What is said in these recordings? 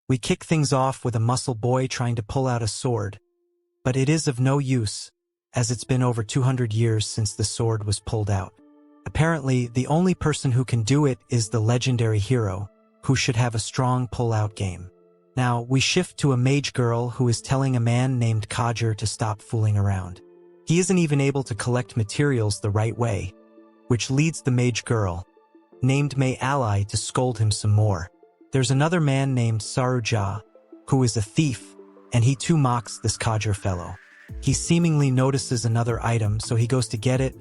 We kick things off with a muscle boy trying to pull out a sword, but it is of no use, as it's been over 200 years since the sword was pulled out. Apparently, the only person who can do it is the legendary hero, who should have a strong pull-out game. Now, we shift to a mage girl who is telling a man named Kajer to stop fooling around. He isn't even able to collect materials the right way, which leads the mage girl, named May Ally, to scold him some more. There's another man named Saruja, who is a thief, and he too mocks this Kajer fellow. He seemingly notices another item, so he goes to get it,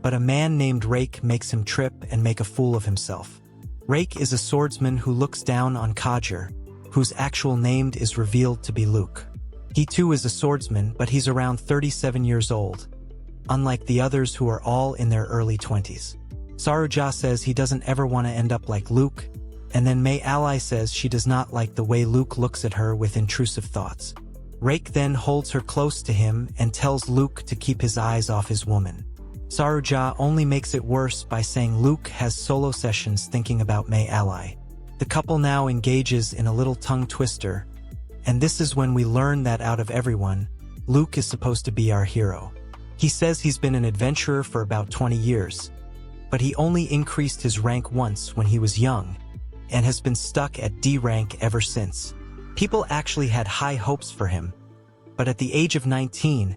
but a man named Rake makes him trip and make a fool of himself. Rake is a swordsman who looks down on Kajer, whose actual name is revealed to be Luke. He too is a swordsman, but he's around 37 years old, unlike the others who are all in their early 20s. Saruja says he doesn't ever want to end up like Luke, and then May Ally says she does not like the way Luke looks at her with intrusive thoughts. Rake then holds her close to him and tells Luke to keep his eyes off his woman. Saruja only makes it worse by saying Luke has solo sessions thinking about May Ally. The couple now engages in a little tongue twister, and this is when we learn that out of everyone, Luke is supposed to be our hero. He says he's been an adventurer for about 20 years, but he only increased his rank once when he was young, and has been stuck at D rank ever since. People actually had high hopes for him, but at the age of 19,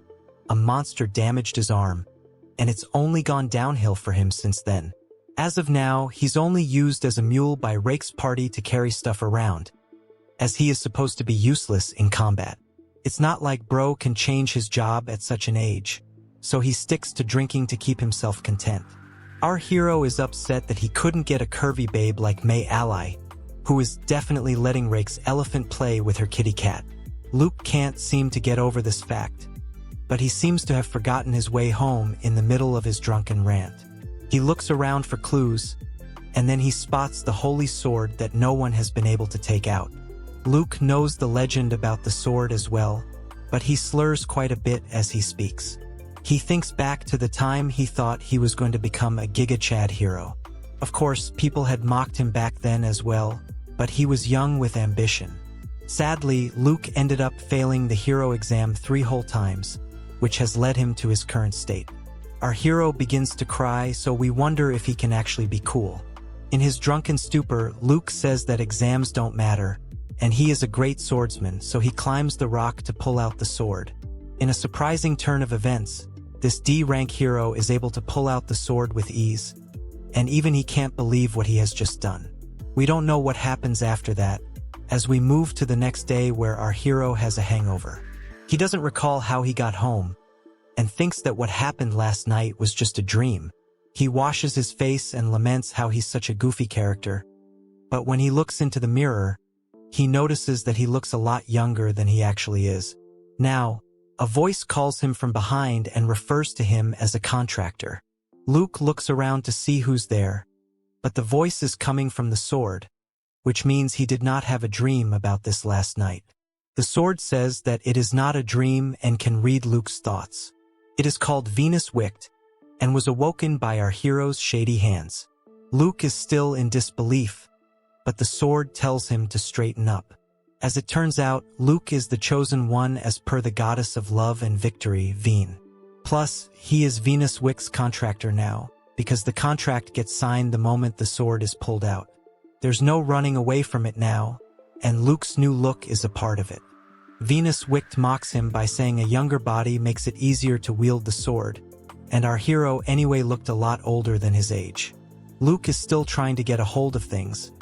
a monster damaged his arm, and it's only gone downhill for him since then. As of now, he's only used as a mule by Rake's party to carry stuff around, as he is supposed to be useless in combat. It's not like bro can change his job at such an age, so he sticks to drinking to keep himself content. Our hero is upset that he couldn't get a curvy babe like May Ally, who is definitely letting Rake's elephant play with her kitty cat. Luke can't seem to get over this fact, but he seems to have forgotten his way home in the middle of his drunken rant. He looks around for clues, and then he spots the holy sword that no one has been able to take out. Luke knows the legend about the sword as well, but he slurs quite a bit as he speaks. He thinks back to the time he thought he was going to become a Giga Chad hero. Of course, people had mocked him back then as well, but he was young with ambition. Sadly, Luke ended up failing the hero exam 3 whole times, which has led him to his current state. Our hero begins to cry, so we wonder if he can actually be cool. In his drunken stupor, Luke says that exams don't matter, and he is a great swordsman, so he climbs the rock to pull out the sword. In a surprising turn of events, this D-rank hero is able to pull out the sword with ease, and even he can't believe what he has just done. We don't know what happens after that, as we move to the next day where our hero has a hangover. He doesn't recall how he got home, and thinks that what happened last night was just a dream. He washes his face and laments how he's such a goofy character, but when he looks into the mirror, he notices that he looks a lot younger than he actually is. Now, a voice calls him from behind and refers to him as a contractor. Luke looks around to see who's there, but the voice is coming from the sword, which means he did not have a dream about this last night. The sword says that it is not a dream and can read Luke's thoughts. It is called Venus Wicked, and was awoken by our hero's shady hands. Luke is still in disbelief, but the sword tells him to straighten up. As it turns out, Luke is the chosen one as per the goddess of love and victory, Veen. Plus, he is Venus Wick's contractor now, because the contract gets signed the moment the sword is pulled out. There's no running away from it now, and Luke's new look is a part of it. Venus Wicked mocks him by saying a younger body makes it easier to wield the sword, and our hero anyway looked a lot older than his age. Luke is still trying to get a hold of things,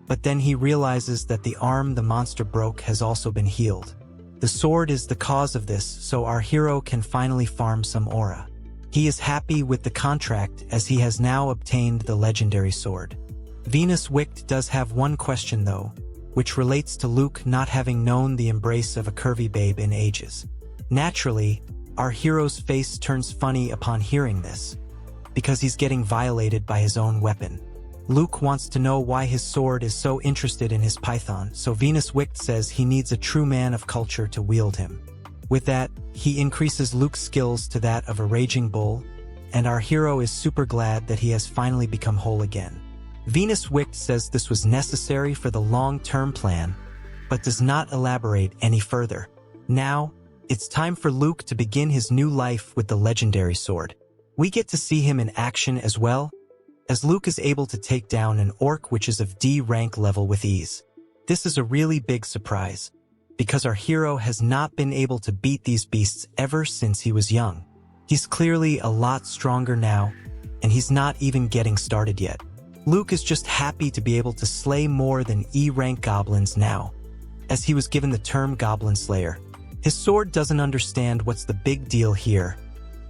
but then he realizes that the arm the monster broke has also been healed. The sword is the cause of this, so our hero can finally farm some aura. He is happy with the contract as he has now obtained the legendary sword. Venus Wicked does have one question though, which relates to Luke not having known the embrace of a curvy babe in ages. Naturally, our hero's face turns funny upon hearing this, because he's getting violated by his own weapon. Luke wants to know why his sword is so interested in his python, so Venus Wicked says he needs a true man of culture to wield him. With that, he increases Luke's skills to that of a raging bull, and our hero is super glad that he has finally become whole again. Venus Wicked says this was necessary for the long-term plan, but does not elaborate any further. Now, it's time for Luke to begin his new life with the legendary sword. We get to see him in action as well, as Luke is able to take down an orc which is of D rank level with ease. This is a really big surprise, because our hero has not been able to beat these beasts ever since he was young. He's clearly a lot stronger now, and he's not even getting started yet. Luke is just happy to be able to slay more than E-rank goblins now, as he was given the term Goblin Slayer. His sword doesn't understand what's the big deal here,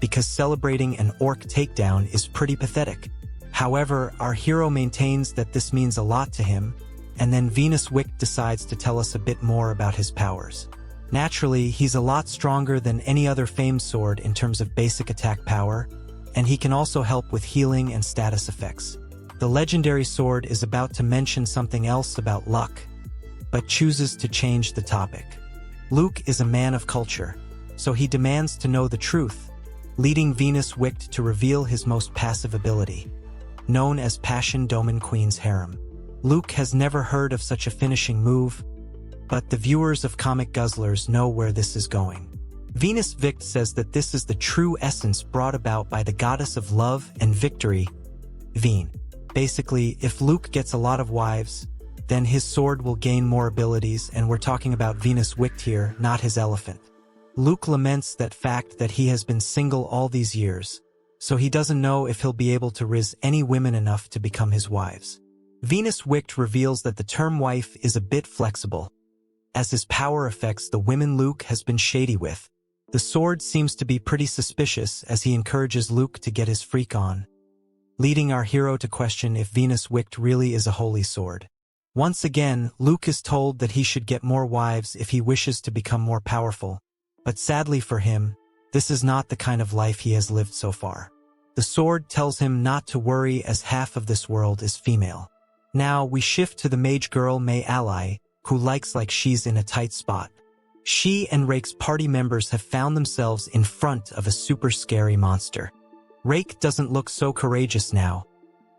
because celebrating an orc takedown is pretty pathetic. However, our hero maintains that this means a lot to him, and then Venus Wick decides to tell us a bit more about his powers. Naturally, he's a lot stronger than any other famed sword in terms of basic attack power, and he can also help with healing and status effects. The legendary sword is about to mention something else about luck, but chooses to change the topic. Luke is a man of culture, so he demands to know the truth, leading Venus Wick to reveal his most passive ability, known as Passion Domin Queen's Harem. Luke has never heard of such a finishing move, but the viewers of Comic Guzzlers know where this is going. Venus Wick says that this is the true essence brought about by the goddess of love and victory, Veen. Basically, if Luke gets a lot of wives, then his sword will gain more abilities, and we're talking about Venus Wick here, not his elephant. Luke laments that fact that he has been single all these years, so he doesn't know if he'll be able to rizz any women enough to become his wives. Venus Wick reveals that the term wife is a bit flexible, as his power affects the women Luke has been shady with. The sword seems to be pretty suspicious as he encourages Luke to get his freak on, leading our hero to question if Venus Wick really is a holy sword. Once again, Luke is told that he should get more wives if he wishes to become more powerful, but sadly for him, this is not the kind of life he has lived so far. The sword tells him not to worry as half of this world is female. Now we shift to the mage girl May Ally, who likes like she's in a tight spot. She and Rake's party members have found themselves in front of a super scary monster. Rake doesn't look so courageous now,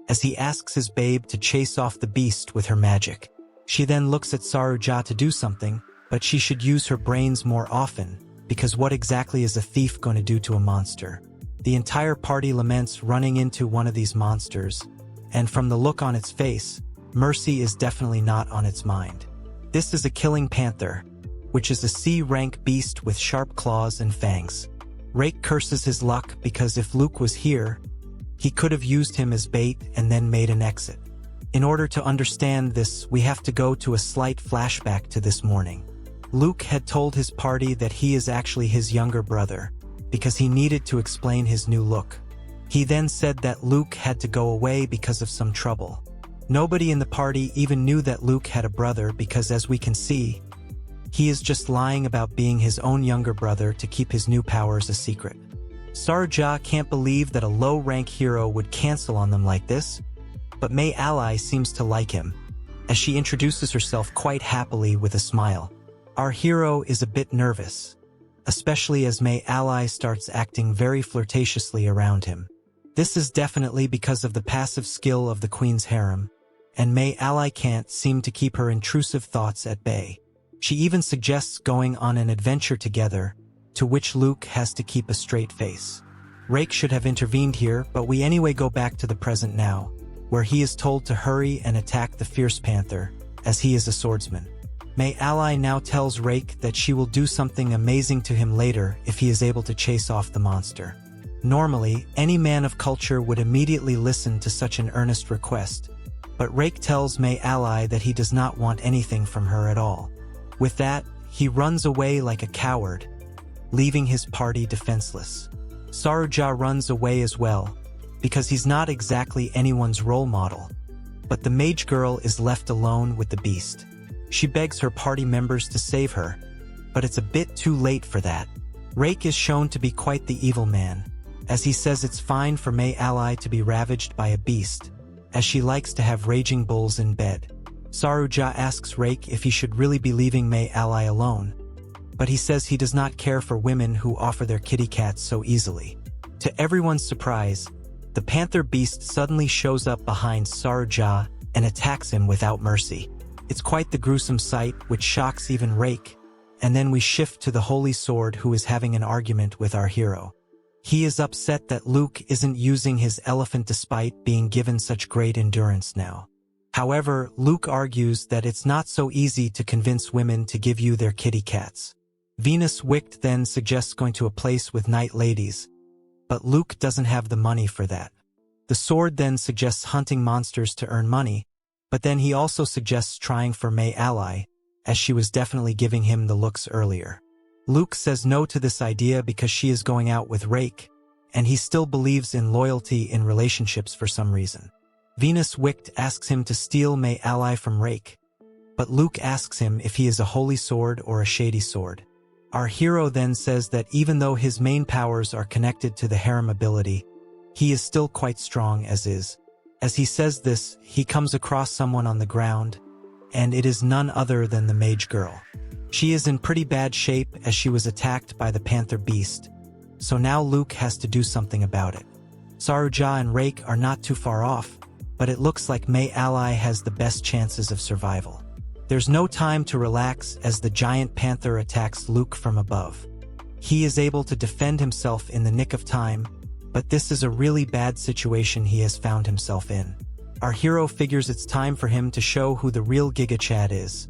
as he asks his babe to chase off the beast with her magic. She then looks at Saruja to do something, but she should use her brains more often, because what exactly is a thief going to do to a monster? The entire party laments running into one of these monsters, and from the look on its face, mercy is definitely not on its mind. This is a killing panther, which is a C-rank beast with sharp claws and fangs. Rake curses his luck because if Luke was here, he could have used him as bait and then made an exit. In order to understand this, we have to go to a slight flashback to this morning. Luke had told his party that he is actually his younger brother, because he needed to explain his new look. He then said that Luke had to go away because of some trouble. Nobody in the party even knew that Luke had a brother because, as we can see, he is just lying about being his own younger brother to keep his new powers a secret. Saruja can't believe that a low-rank hero would cancel on them like this, but May Ally seems to like him, as she introduces herself quite happily with a smile. Our hero is a bit nervous, especially as May Ally starts acting very flirtatiously around him. This is definitely because of the passive skill of the Queen's Harem, and May Ally can't seem to keep her intrusive thoughts at bay. She even suggests going on an adventure together, to which Luke has to keep a straight face. Rake should have intervened here, but we anyway go back to the present now, where he is told to hurry and attack the fierce panther, as he is a swordsman. May Ally now tells Rake that she will do something amazing to him later if he is able to chase off the monster. Normally, any man of culture would immediately listen to such an earnest request, but Rake tells May Ally that he does not want anything from her at all. With that, he runs away like a coward, leaving his party defenseless. Saruja runs away as well, because he's not exactly anyone's role model, but the mage girl is left alone with the beast. She begs her party members to save her, but it's a bit too late for that. Rake is shown to be quite the evil man, as he says it's fine for May Ally to be ravaged by a beast, as she likes to have raging bulls in bed. Saruja asks Rake if he should really be leaving May Ally alone, but he says he does not care for women who offer their kitty cats so easily. To everyone's surprise, the panther beast suddenly shows up behind Saruja and attacks him without mercy. It's quite the gruesome sight, which shocks even Rake, and then we shift to the Holy Sword, who is having an argument with our hero. He is upset that Luke isn't using his elephant despite being given such great endurance now. However, Luke argues that it's not so easy to convince women to give you their kitty cats. Venus Wicked then suggests going to a place with night ladies, but Luke doesn't have the money for that. The sword then suggests hunting monsters to earn money, but then he also suggests trying for May Ally, as she was definitely giving him the looks earlier. Luke says no to this idea because she is going out with Rake, and he still believes in loyalty in relationships for some reason. Venus Wicked asks him to steal May Ally from Rake, but Luke asks him if he is a holy sword or a shady sword. Our hero then says that even though his main powers are connected to the harem ability, he is still quite strong as is. As he says this, he comes across someone on the ground, and it is none other than the mage girl. She is in pretty bad shape as she was attacked by the panther beast, so now Luke has to do something about it. Saruja and Rake are not too far off, but it looks like May Ally has the best chances of survival. There's no time to relax as the giant panther attacks Luke from above. He is able to defend himself in the nick of time, but this is a really bad situation he has found himself in. Our hero figures it's time for him to show who the real Giga Chad is,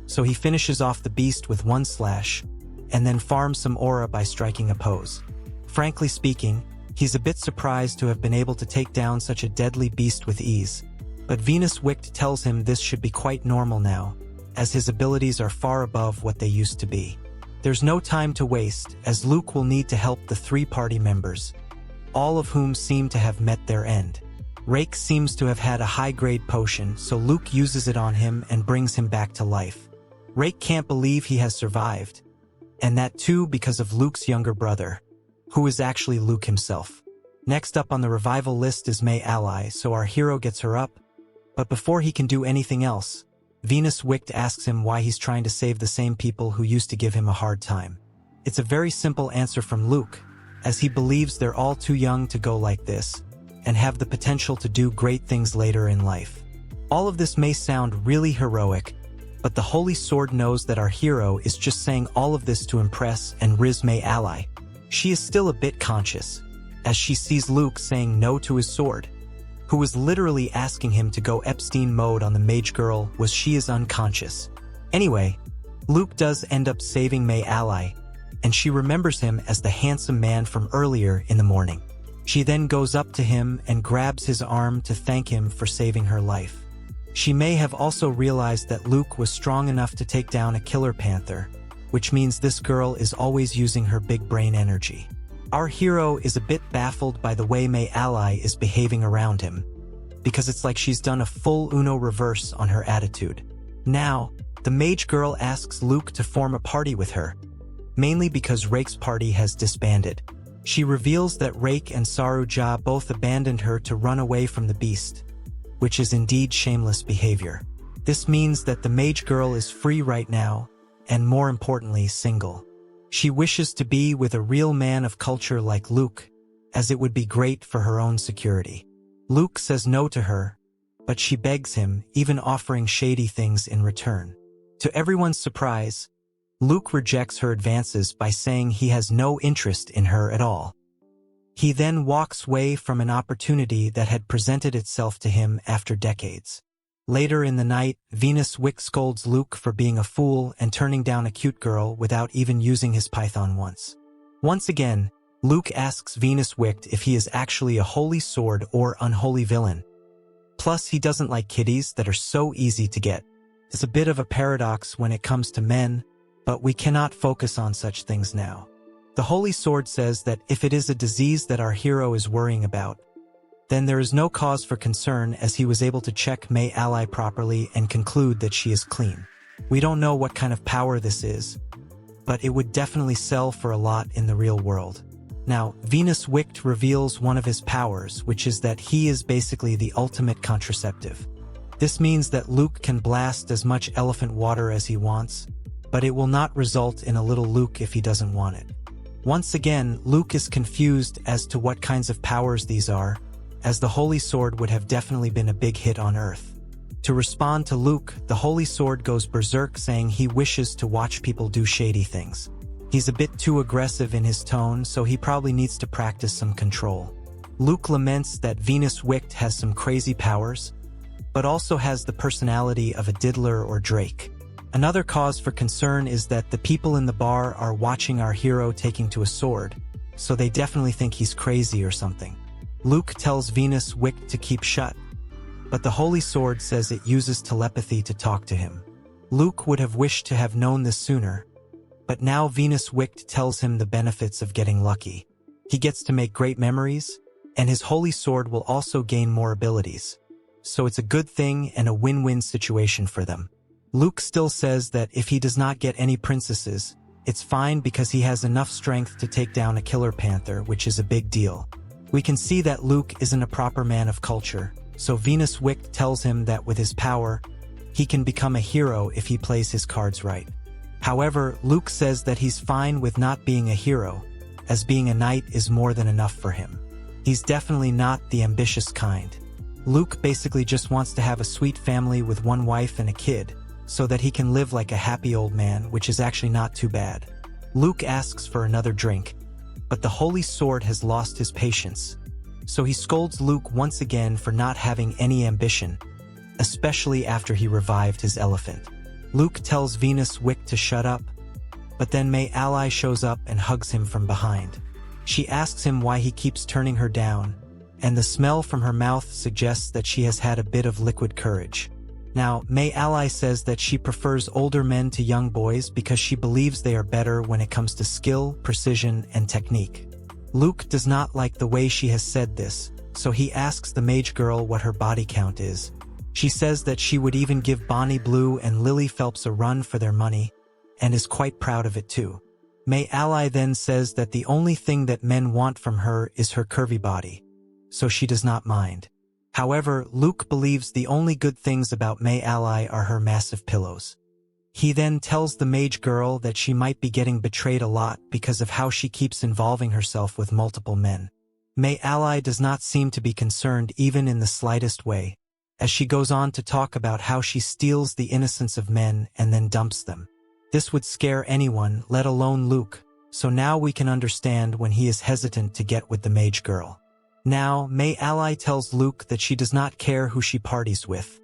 so he finishes off the beast with one slash, and then farms some aura by striking a pose. Frankly speaking, he's a bit surprised to have been able to take down such a deadly beast with ease, but Venus Wicked tells him this should be quite normal now, as his abilities are far above what they used to be. There's no time to waste, as Luke will need to help the 3 party members, all of whom seem to have met their end. Rake seems to have had a high-grade potion, so Luke uses it on him and brings him back to life. Rake can't believe he has survived, and that too because of Luke's younger brother, who is actually Luke himself. Next up on the revival list is May Ally, so our hero gets her up, but before he can do anything else, Venus Wicked asks him why he's trying to save the same people who used to give him a hard time. It's a very simple answer from Luke, as he believes they're all too young to go like this, and have the potential to do great things later in life. All of this may sound really heroic, but the Holy Sword knows that our hero is just saying all of this to impress and Rizz May Ally. She is still a bit conscious, as she sees Luke saying no to his sword, who was literally asking him to go Epstein mode on the mage girl was she is unconscious. Anyway, Luke does end up saving May Ally, and she remembers him as the handsome man from earlier in the morning. She then goes up to him and grabs his arm to thank him for saving her life. She may have also realized that Luke was strong enough to take down a killer panther, which means this girl is always using her big brain energy. Our hero is a bit baffled by the way May Ally is behaving around him, because it's like she's done a full Uno reverse on her attitude. Now, the mage girl asks Luke to form a party with her, mainly because Rake's party has disbanded. She reveals that Rake and Saruja both abandoned her to run away from the beast, which is indeed shameless behavior. This means that the mage girl is free right now, and more importantly, single. She wishes to be with a real man of culture like Luke, as it would be great for her own security. Luke says no to her, but she begs him, even offering shady things in return. To everyone's surprise, Luke rejects her advances by saying he has no interest in her at all. He then walks away from an opportunity that had presented itself to him after decades. Later in the night, Venus Wicked scolds Luke for being a fool and turning down a cute girl without even using his python once. Once again, Luke asks Venus Wicked if he is actually a holy sword or unholy villain. Plus, he doesn't like kitties that are so easy to get. It's a bit of a paradox when it comes to men, but we cannot focus on such things now. The Holy Sword says that if it is a disease that our hero is worrying about, then there is no cause for concern as he was able to check May Ally properly and conclude that she is clean. We don't know what kind of power this is, but it would definitely sell for a lot in the real world. Now, Venus Wicked reveals one of his powers, which is that he is basically the ultimate contraceptive. This means that Luke can blast as much elephant water as he wants, but it will not result in a little Luke if he doesn't want it. Once again, Luke is confused as to what kinds of powers these are, as the Holy Sword would have definitely been a big hit on Earth. To respond to Luke, the Holy Sword goes berserk, saying he wishes to watch people do shady things. He's a bit too aggressive in his tone, so he probably needs to practice some control. Luke laments that Venus Wicked has some crazy powers, but also has the personality of a diddler or Drake. Another cause for concern is that the people in the bar are watching our hero taking to a sword, so they definitely think he's crazy or something. Luke tells Venus Wicked to keep shut, but the Holy Sword says it uses telepathy to talk to him. Luke would have wished to have known this sooner, but now Venus Wicked tells him the benefits of getting lucky. He gets to make great memories, and his Holy Sword will also gain more abilities. So it's a good thing and a win-win situation for them. Luke still says that if he does not get any princesses, it's fine because he has enough strength to take down a killer panther, which is a big deal. We can see that Luke isn't a proper man of culture, so Venus Wicked tells him that with his power, he can become a hero if he plays his cards right. However, Luke says that he's fine with not being a hero, as being a knight is more than enough for him. He's definitely not the ambitious kind. Luke basically just wants to have a sweet family with one wife and a kid, so that he can live like a happy old man, which is actually not too bad. Luke asks for another drink, but the Holy Sword has lost his patience, so he scolds Luke once again for not having any ambition, especially after he revived his elephant. Luke tells Venus Wicked to shut up, but then May Ally shows up and hugs him from behind. She asks him why he keeps turning her down, and the smell from her mouth suggests that she has had a bit of liquid courage. Now, May Ally says that she prefers older men to young boys because she believes they are better when it comes to skill, precision, and technique. Luke does not like the way she has said this, so he asks the mage girl what her body count is. She says that she would even give Bonnie Blue and Lily Phelps a run for their money, and is quite proud of it too. May Ally then says that the only thing that men want from her is her curvy body, so she does not mind. However, Luke believes the only good things about May Ally are her massive pillows. He then tells the mage girl that she might be getting betrayed a lot because of how she keeps involving herself with multiple men. May Ally does not seem to be concerned even in the slightest way, as she goes on to talk about how she steals the innocence of men and then dumps them. This would scare anyone, let alone Luke, so now we can understand when he is hesitant to get with the mage girl. Now, May Ally tells Luke that she does not care who she parties with,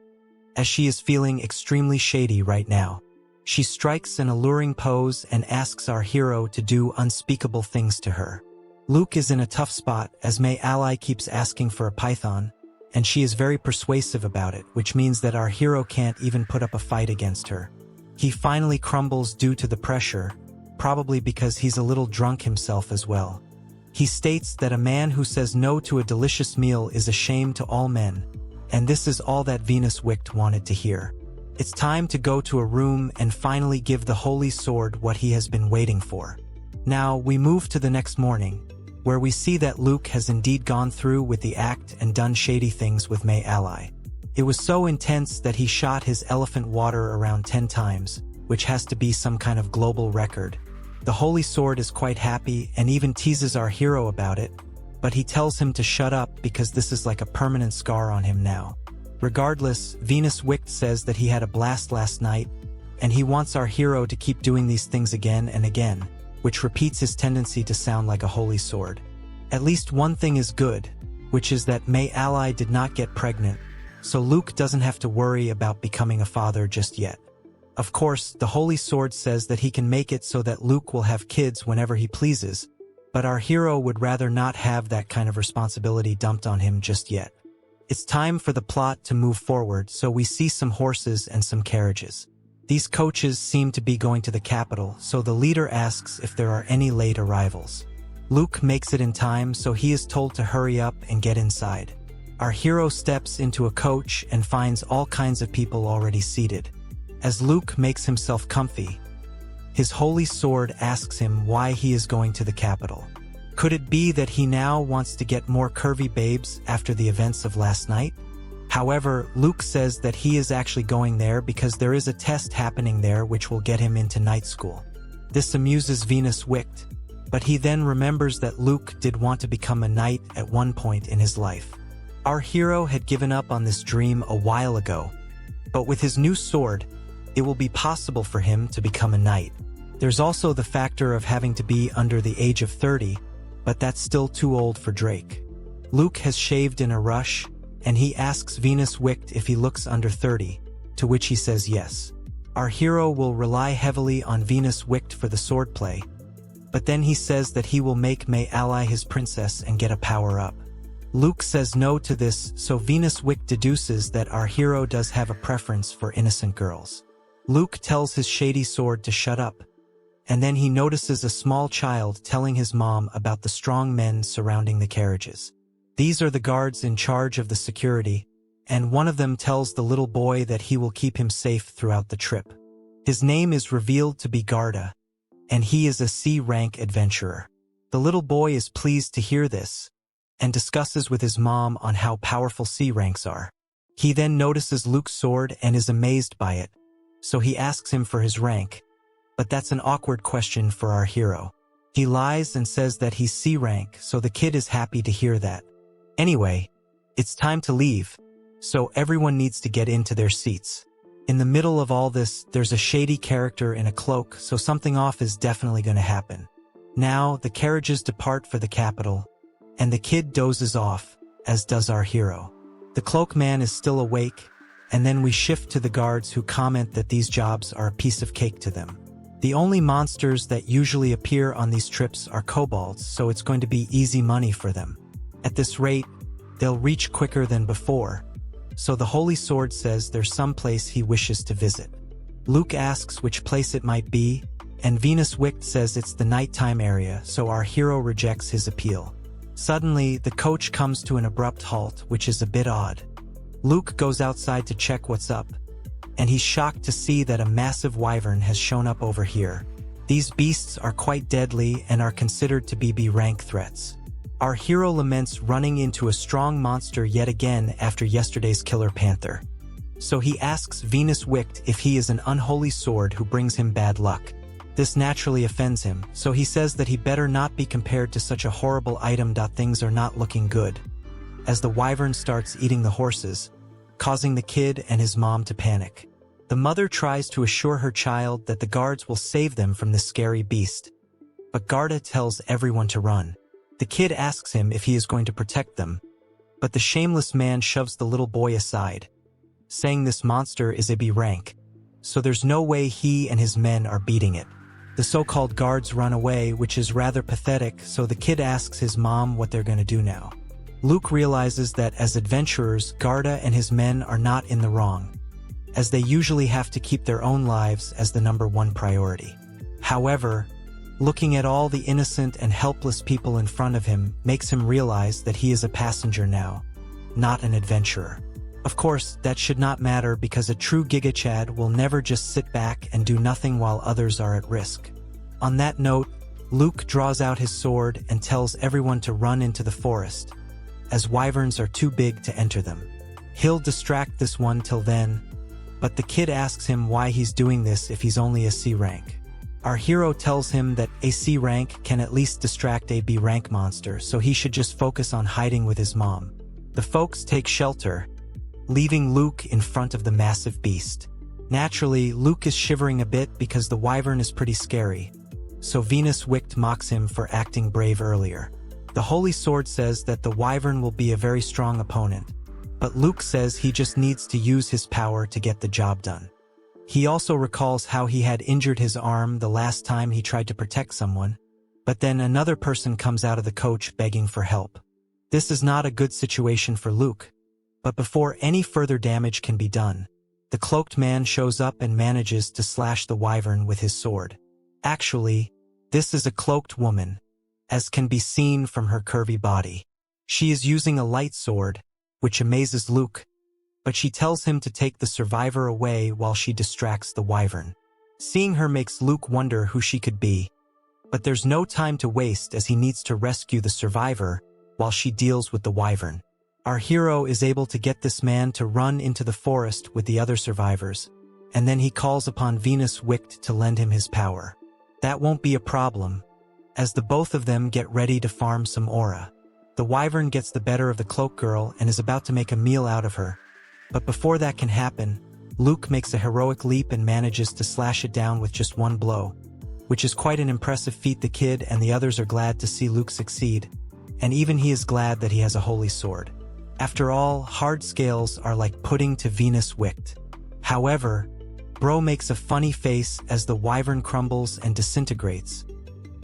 as she is feeling extremely shady right now. She strikes an alluring pose and asks our hero to do unspeakable things to her. Luke is in a tough spot as May Ally keeps asking for a python, and she is very persuasive about it, which means that our hero can't even put up a fight against her. He finally crumbles due to the pressure, probably because he's a little drunk himself as well. He states that a man who says no to a delicious meal is a shame to all men, and this is all that Venus Wicked wanted to hear. It's time to go to a room and finally give the Holy Sword what he has been waiting for. Now, we move to the next morning, where we see that Luke has indeed gone through with the act and done shady things with May Ally. It was so intense that he shot his elephant water around 10 times, which has to be some kind of global record. The Holy Sword is quite happy and even teases our hero about it, but he tells him to shut up because this is like a permanent scar on him now. Regardless, Venus Wicked says that he had a blast last night, and he wants our hero to keep doing these things again and again, which repeats his tendency to sound like a holy sword. At least one thing is good, which is that May Ally did not get pregnant, so Luke doesn't have to worry about becoming a father just yet. Of course, the Holy Sword says that he can make it so that Luke will have kids whenever he pleases, but our hero would rather not have that kind of responsibility dumped on him just yet. It's time for the plot to move forward, so we see some horses and some carriages. These coaches seem to be going to the capital, so the leader asks if there are any late arrivals. Luke makes it in time, so he is told to hurry up and get inside. Our hero steps into a coach and finds all kinds of people already seated. As Luke makes himself comfy, his Holy Sword asks him why he is going to the capital. Could it be that he now wants to get more curvy babes after the events of last night? However, Luke says that he is actually going there because there is a test happening there which will get him into night school. This amuses Venus Wicked, but he then remembers that Luke did want to become a knight at one point in his life. Our hero had given up on this dream a while ago, But with his new sword, it will be possible for him to become a knight. There's also the factor of having to be under the age of 30, but that's still too old for Drake. Luke has shaved in a rush, and he asks Venus Wicht if he looks under 30, to which he says yes. Our hero will rely heavily on Venus Wicht for the swordplay, but then he says that he will make May ally his princess and get a power-up. Luke says no to this, so Venus Wicht deduces that our hero does have a preference for innocent girls. Luke tells his shady sword to shut up, and then he notices a small child telling his mom about the strong men surrounding the carriages. These are the guards in charge of the security, and one of them tells the little boy that he will keep him safe throughout the trip. His name is revealed to be Garda, and he is a C-rank adventurer. The little boy is pleased to hear this, and discusses with his mom on how powerful C-ranks are. He then notices Luke's sword and is amazed by it, so he asks him for his rank, but that's an awkward question for our hero. He lies and says that he's C-rank, so the kid is happy to hear that. Anyway, it's time to leave, so everyone needs to get into their seats. In the middle of all this, there's a shady character in a cloak, so something off is definitely going to happen. Now, the carriages depart for the capital, and the kid dozes off, as does our hero. The cloak man is still awake, and then we shift to the guards who comment that these jobs are a piece of cake to them. The only monsters that usually appear on these trips are kobolds, so it's going to be easy money for them. At this rate, they'll reach quicker than before, so the Holy Sword says there's some place he wishes to visit. Luke asks which place it might be, and Venus Wicht says it's the nighttime area, so our hero rejects his appeal. Suddenly, the coach comes to an abrupt halt, which is a bit odd. Luke goes outside to check what's up, and he's shocked to see that a massive wyvern has shown up over here. These beasts are quite deadly and are considered to be B-rank threats. Our hero laments running into a strong monster yet again after yesterday's killer panther. So he asks Venus Wicht if he is an unholy sword who brings him bad luck. This naturally offends him, so he says that he better not be compared to such a horrible item. Things are not looking good, as the wyvern starts eating the horses, causing the kid and his mom to panic. The mother tries to assure her child that the guards will save them from this scary beast, but Garda tells everyone to run. The kid asks him if he is going to protect them, but the shameless man shoves the little boy aside, saying this monster is a B rank, so there's no way he and his men are beating it. The so-called guards run away, which is rather pathetic, so the kid asks his mom what they're going to do now. Luke realizes that as adventurers, Garda and his men are not in the wrong, as they usually have to keep their own lives as the #1 priority. However, looking at all the innocent and helpless people in front of him makes him realize that he is a passenger now, not an adventurer. Of course, that should not matter because a true Giga Chad will never just sit back and do nothing while others are at risk. On that note, Luke draws out his sword and tells everyone to run into the forest, as wyverns are too big to enter them. He'll distract this one till then, but the kid asks him why he's doing this if he's only a C rank. Our hero tells him that a C rank can at least distract a B rank monster, so he should just focus on hiding with his mom. The folks take shelter, leaving Luke in front of the massive beast. Naturally, Luke is shivering a bit because the wyvern is pretty scary, so Venus Wicht mocks him for acting brave earlier. The Holy Sword says that the wyvern will be a very strong opponent, but Luke says he just needs to use his power to get the job done. He also recalls how he had injured his arm the last time he tried to protect someone, but then another person comes out of the coach begging for help. This is not a good situation for Luke, but before any further damage can be done, the cloaked man shows up and manages to slash the wyvern with his sword. Actually, this is a cloaked woman, as can be seen from her curvy body. She is using a light sword, which amazes Luke, but she tells him to take the survivor away while she distracts the wyvern. Seeing her makes Luke wonder who she could be, but there's no time to waste as he needs to rescue the survivor while she deals with the wyvern. Our hero is able to get this man to run into the forest with the other survivors, and then he calls upon Venus Wicht to lend him his power. That won't be a problem, as the both of them get ready to farm some aura. The wyvern gets the better of the cloak girl and is about to make a meal out of her, but before that can happen, Luke makes a heroic leap and manages to slash it down with just one blow, which is quite an impressive feat. The kid and the others are glad to see Luke succeed, and even he is glad that he has a holy sword. After all, hard scales are like pudding to Venus Wicked. However, Bro makes a funny face as the wyvern crumbles and disintegrates,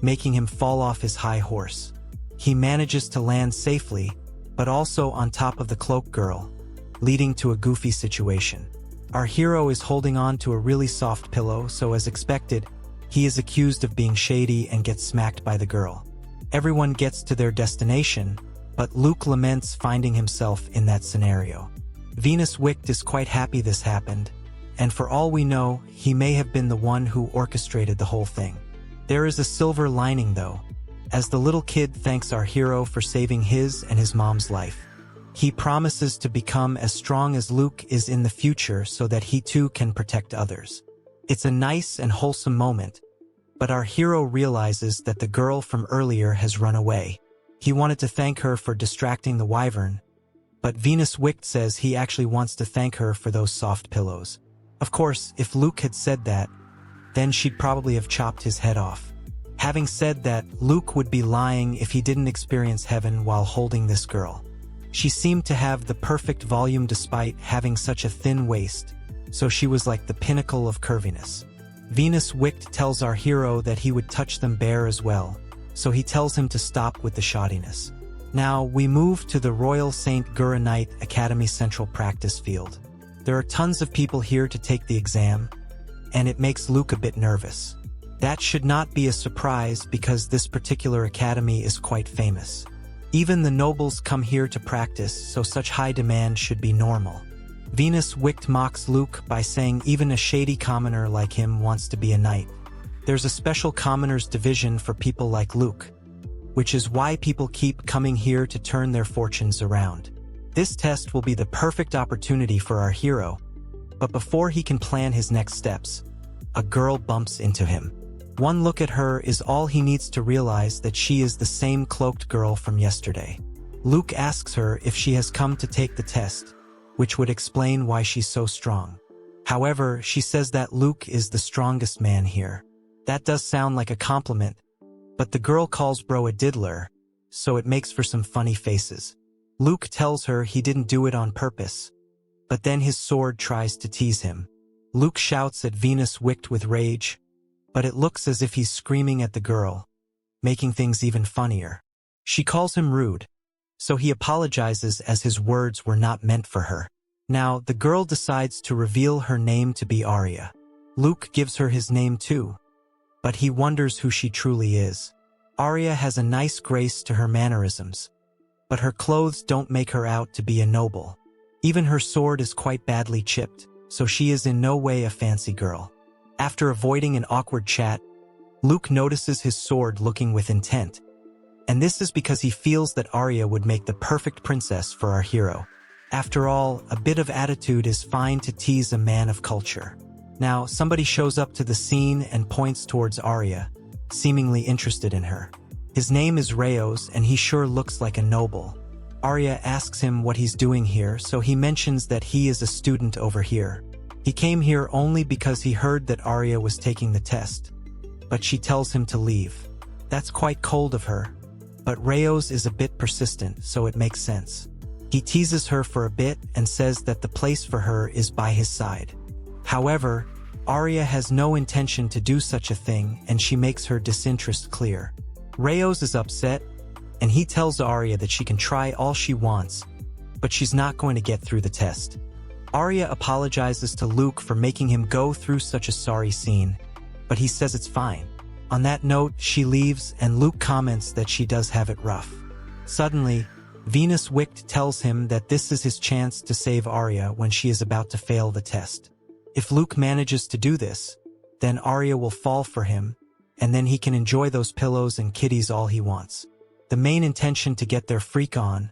making him fall off his high horse. He manages to land safely, but also on top of the cloak girl, leading to a goofy situation. Our hero is holding on to a really soft pillow, so as expected, he is accused of being shady and gets smacked by the girl. Everyone gets to their destination, but Luke laments finding himself in that scenario. Venus Wicked is quite happy this happened, and for all we know, he may have been the one who orchestrated the whole thing. There is a silver lining though, as the little kid thanks our hero for saving his and his mom's life. He promises to become as strong as Luke is in the future so that he too can protect others. It's a nice and wholesome moment, but our hero realizes that the girl from earlier has run away. He wanted to thank her for distracting the wyvern, but Venus Wicked says he actually wants to thank her for those soft pillows. Of course, if Luke had said that, then she'd probably have chopped his head off. Having said that, Luke would be lying if he didn't experience heaven while holding this girl. She seemed to have the perfect volume despite having such a thin waist, so she was like the pinnacle of curviness. Venus Wicked tells our hero that he would touch them bare as well, so he tells him to stop with the shoddiness. Now, we move to the Royal St. Gura Knight Academy Central Practice Field. There are tons of people here to take the exam, and it makes Luke a bit nervous. That should not be a surprise because this particular academy is quite famous. Even the nobles come here to practice, so such high demand should be normal. Venus Wicked mocks Luke by saying even a shady commoner like him wants to be a knight. There's a special commoners division for people like Luke, which is why people keep coming here to turn their fortunes around. This test will be the perfect opportunity for our hero, but before he can plan his next steps, a girl bumps into him. One look at her is all he needs to realize that she is the same cloaked girl from yesterday. Luke asks her if she has come to take the test, which would explain why she's so strong. However, she says that Luke is the strongest man here. That does sound like a compliment, but the girl calls Bro a diddler, so it makes for some funny faces. Luke tells her he didn't do it on purpose, but then his sword tries to tease him. Luke shouts at Venus Wicked with rage, but it looks as if he's screaming at the girl, making things even funnier. She calls him rude, so he apologizes as his words were not meant for her. Now, the girl decides to reveal her name to be Aria. Luke gives her his name too, but he wonders who she truly is. Aria has a nice grace to her mannerisms, but her clothes don't make her out to be a noble. Even her sword is quite badly chipped, so she is in no way a fancy girl. After avoiding an awkward chat, Luke notices his sword looking with intent, and this is because he feels that Aria would make the perfect princess for our hero. After all, a bit of attitude is fine to tease a man of culture. Now, somebody shows up to the scene and points towards Aria, seemingly interested in her. His name is Ryos, and he sure looks like a noble. Aria asks him what he's doing here, so he mentions that he is a student over here. He came here only because he heard that Aria was taking the test, but she tells him to leave. That's quite cold of her, but Ryos is a bit persistent, so it makes sense. He teases her for a bit and says that the place for her is by his side. However, Aria has no intention to do such a thing, and she makes her disinterest clear. Ryos is upset, and he tells Aria that she can try all she wants, but she's not going to get through the test. Aria apologizes to Luke for making him go through such a sorry scene, but he says it's fine. On that note, she leaves, and Luke comments that she does have it rough. Suddenly, Venus Wicked tells him that this is his chance to save Aria when she is about to fail the test. If Luke manages to do this, then Aria will fall for him, and then he can enjoy those pillows and kitties all he wants. The main intention to get their freak on,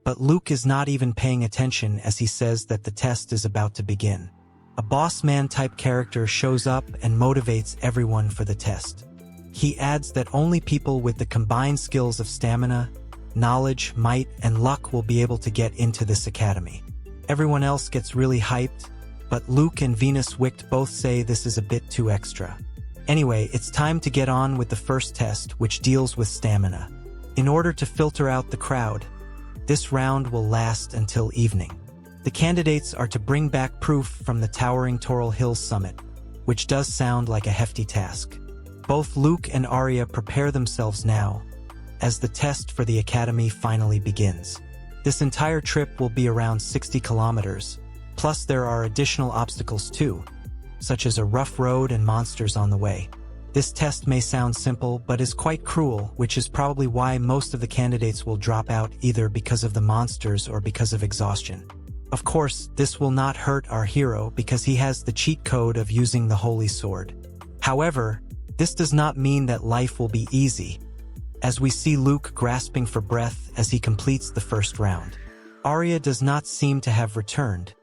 but Luke is not even paying attention as he says that the test is about to begin. A boss man type character shows up and motivates everyone for the test. He adds that only people with the combined skills of stamina, knowledge, might, and luck will be able to get into this academy. Everyone else gets really hyped, but Luke and Venus Wicked both say this is a bit too extra. Anyway, it's time to get on with the first test, which deals with stamina. In order to filter out the crowd, this round will last until evening. The candidates are to bring back proof from the towering Toral Hills summit, which does sound like a hefty task. Both Luke and Arya prepare themselves now, as the test for the academy finally begins. This entire trip will be around 60 kilometers, plus there are additional obstacles too, such as a rough road and monsters on the way. This test may sound simple, but is quite cruel, which is probably why most of the candidates will drop out either because of the monsters or because of exhaustion. Of course, this will not hurt our hero because he has the cheat code of using the Holy Sword. However, this does not mean that life will be easy, as we see Luke grasping for breath as he completes the first round. Arya does not seem to have returned,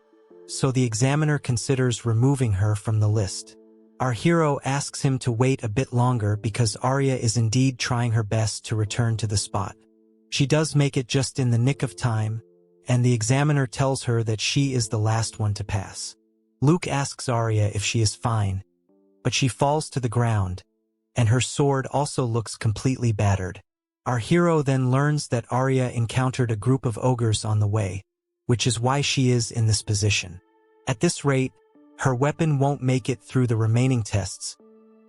so the examiner considers removing her from the list. Our hero asks him to wait a bit longer because Arya is indeed trying her best to return to the spot. She does make it just in the nick of time, and the examiner tells her that she is the last one to pass. Luke asks Arya if she is fine, but she falls to the ground, and her sword also looks completely battered. Our hero then learns that Arya encountered a group of ogres on the way, which is why she is in this position. At this rate, her weapon won't make it through the remaining tests,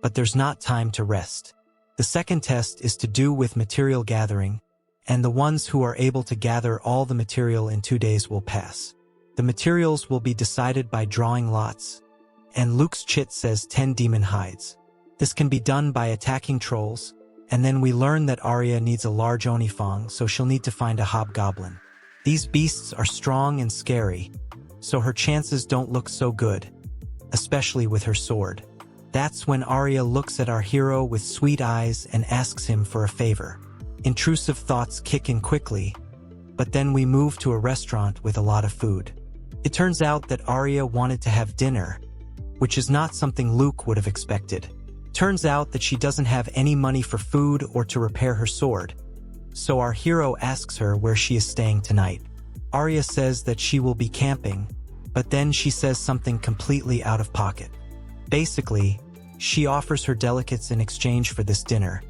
but there's not time to rest. The second test is to do with material gathering, and the ones who are able to gather all the material in 2 days will pass. The materials will be decided by drawing lots, and Luke's chit says 10 demon hides. This can be done by attacking trolls, and then we learn that Arya needs a large onifang, so she'll need to find a hobgoblin. These beasts are strong and scary, so her chances don't look so good, especially with her sword. That's when Arya looks at our hero with sweet eyes and asks him for a favor. Intrusive thoughts kick in quickly, but then we move to a restaurant with a lot of food. It turns out that Arya wanted to have dinner, which is not something Luke would have expected. Turns out that she doesn't have any money for food or to repair her sword, so our hero asks her where she is staying tonight. Arya says that she will be camping, but then she says something completely out of pocket. Basically, she offers her delicates in exchange for this dinner,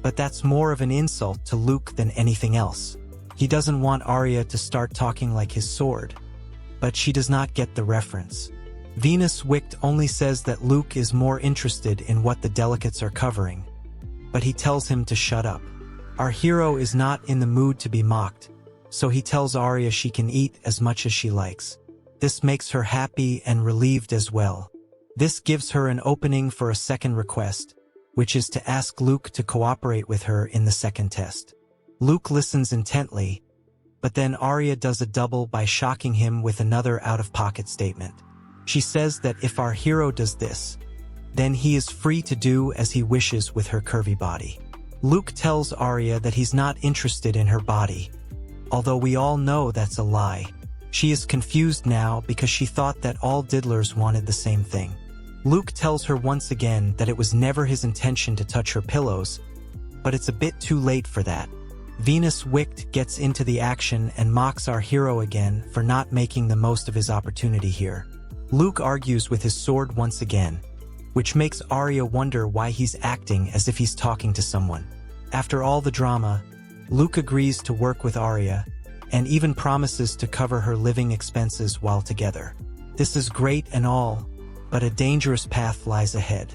but that's more of an insult to Luke than anything else. He doesn't want Arya to start talking like his sword, but she does not get the reference. Venus Wicked only says that Luke is more interested in what the delicates are covering, but he tells him to shut up. Our hero is not in the mood to be mocked, so he tells Arya she can eat as much as she likes. This makes her happy and relieved as well. This gives her an opening for a second request, which is to ask Luke to cooperate with her in the second test. Luke listens intently, but then Arya does a double by shocking him with another out-of-pocket statement. She says that if our hero does this, then he is free to do as he wishes with her curvy body. Luke tells Arya that he's not interested in her body, although we all know that's a lie. She is confused now because she thought that all diddlers wanted the same thing. Luke tells her once again that it was never his intention to touch her pillows, but it's a bit too late for that. Venus Wicked gets into the action and mocks our hero again for not making the most of his opportunity here. Luke argues with his sword once again, which makes Arya wonder why he's acting as if he's talking to someone. After all the drama, Luke agrees to work with Arya, and even promises to cover her living expenses while together. This is great and all, but a dangerous path lies ahead.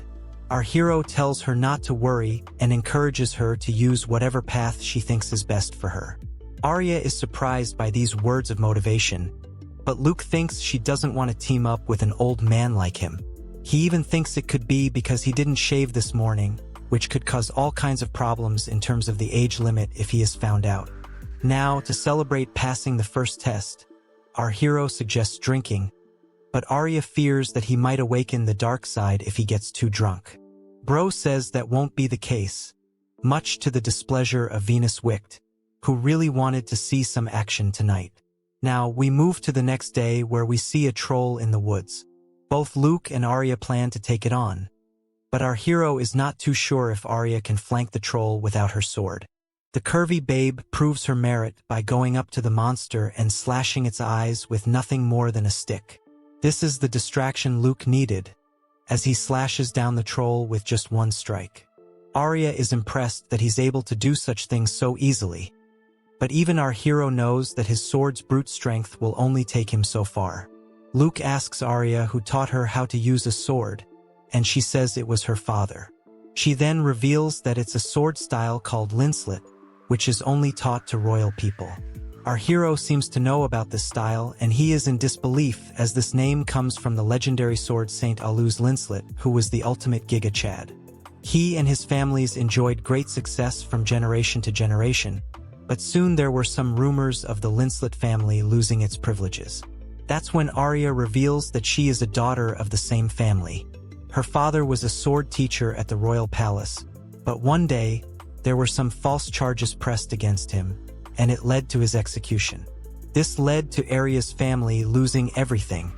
Our hero tells her not to worry and encourages her to use whatever path she thinks is best for her. Arya is surprised by these words of motivation, but Luke thinks she doesn't want to team up with an old man like him. He even thinks it could be because he didn't shave this morning, which could cause all kinds of problems in terms of the age limit if he is found out. Now, to celebrate passing the first test, our hero suggests drinking, but Arya fears that he might awaken the dark side if he gets too drunk. Bro says that won't be the case, much to the displeasure of Venus Wicked, who really wanted to see some action tonight. Now, we move to the next day where we see a troll in the woods. Both Luke and Arya plan to take it on, but our hero is not too sure if Arya can flank the troll without her sword. The curvy babe proves her merit by going up to the monster and slashing its eyes with nothing more than a stick. This is the distraction Luke needed, as he slashes down the troll with just one strike. Arya is impressed that he's able to do such things so easily, but even our hero knows that his sword's brute strength will only take him so far. Luke asks Arya who taught her how to use a sword, and she says it was her father. She then reveals that it's a sword style called linslet, which is only taught to royal people. Our hero seems to know about this style, and he is in disbelief as this name comes from the legendary sword Saint Alu's linslet, who was the ultimate Giga Chad. He and his families enjoyed great success from generation to generation, but soon there were some rumors of the linslet family losing its privileges. That's when Arya reveals that she is a daughter of the same family. Her father was a sword teacher at the royal palace, but one day, there were some false charges pressed against him, and it led to his execution. This led to ARIA'S family losing everything,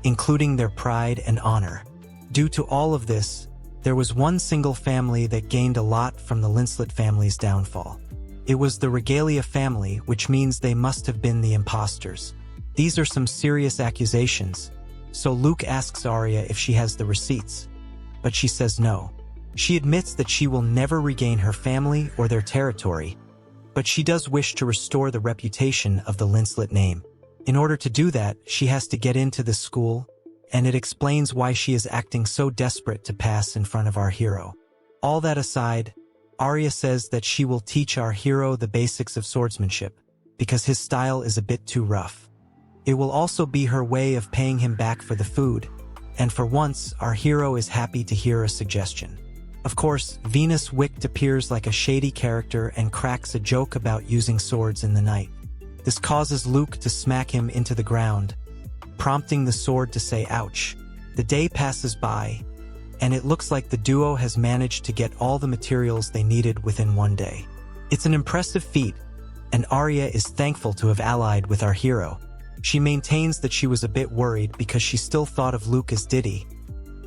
including their pride and honor. Due to all of this, there was one single family that gained a lot from the linslet family's downfall. It was the Regalia family, which means they must have been the imposters. These are some serious accusations, so Luke asks Arya if she has the receipts, but she says no. She admits that she will never regain her family or their territory, but she does wish to restore the reputation of the linslet name. In order to do that, she has to get into this school, and it explains why she is acting so desperate to pass in front of our hero. All that aside, Arya says that she will teach our hero the basics of swordsmanship, because his style is a bit too rough. It will also be her way of paying him back for the food, and for once, our hero is happy to hear a suggestion. Of course, Venus Wicht appears like a shady character and cracks a joke about using swords in the night. This causes Luke to smack him into the ground, prompting the sword to say ouch. The day passes by, and it looks like the duo has managed to get all the materials they needed within one day. It's an impressive feat, and Arya is thankful to have allied with our hero. She maintains that she was a bit worried because she still thought of Luke as Diddy,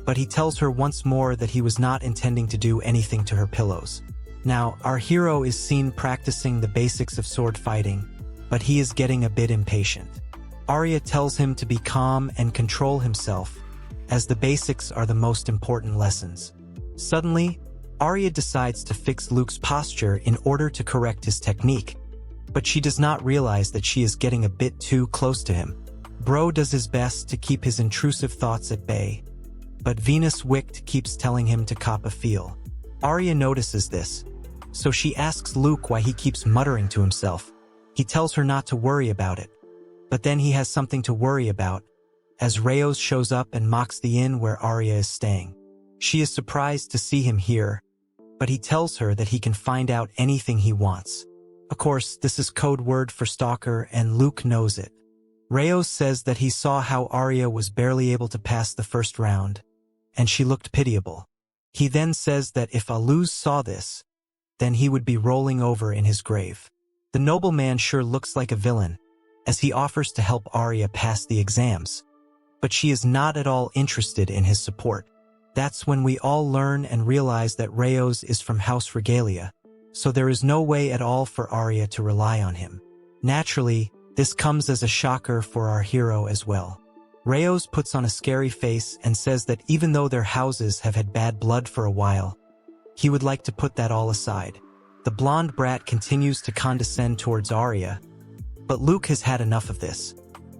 but he tells her once more that he was not intending to do anything to her pillows. Now, our hero is seen practicing the basics of sword fighting, but he is getting a bit impatient. Arya tells him to be calm and control himself, as the basics are the most important lessons. Suddenly, Arya decides to fix Luke's posture in order to correct his technique, but she does not realize that she is getting a bit too close to him. Bro does his best to keep his intrusive thoughts at bay, but Venus Wicht keeps telling him to cop a feel. Arya notices this, so she asks Luke why he keeps muttering to himself. He tells her not to worry about it, but then he has something to worry about, as Ryos shows up and mocks the inn where Arya is staying. She is surprised to see him here, but he tells her that he can find out anything he wants. Of course, this is code word for stalker, and Luke knows it. Ryos says that he saw how Arya was barely able to pass the first round, and she looked pitiable. He then says that if Aluz saw this, then he would be rolling over in his grave. The nobleman sure looks like a villain, as he offers to help Arya pass the exams, but she is not at all interested in his support. That's when we all learn and realize that Ryos is from House Regalia, so there is no way at all for Arya to rely on him. Naturally, this comes as a shocker for our hero as well. Ryos puts on a scary face and says that even though their houses have had bad blood for a while, he would like to put that all aside. The blonde brat continues to condescend towards Arya, but Luke has had enough of this,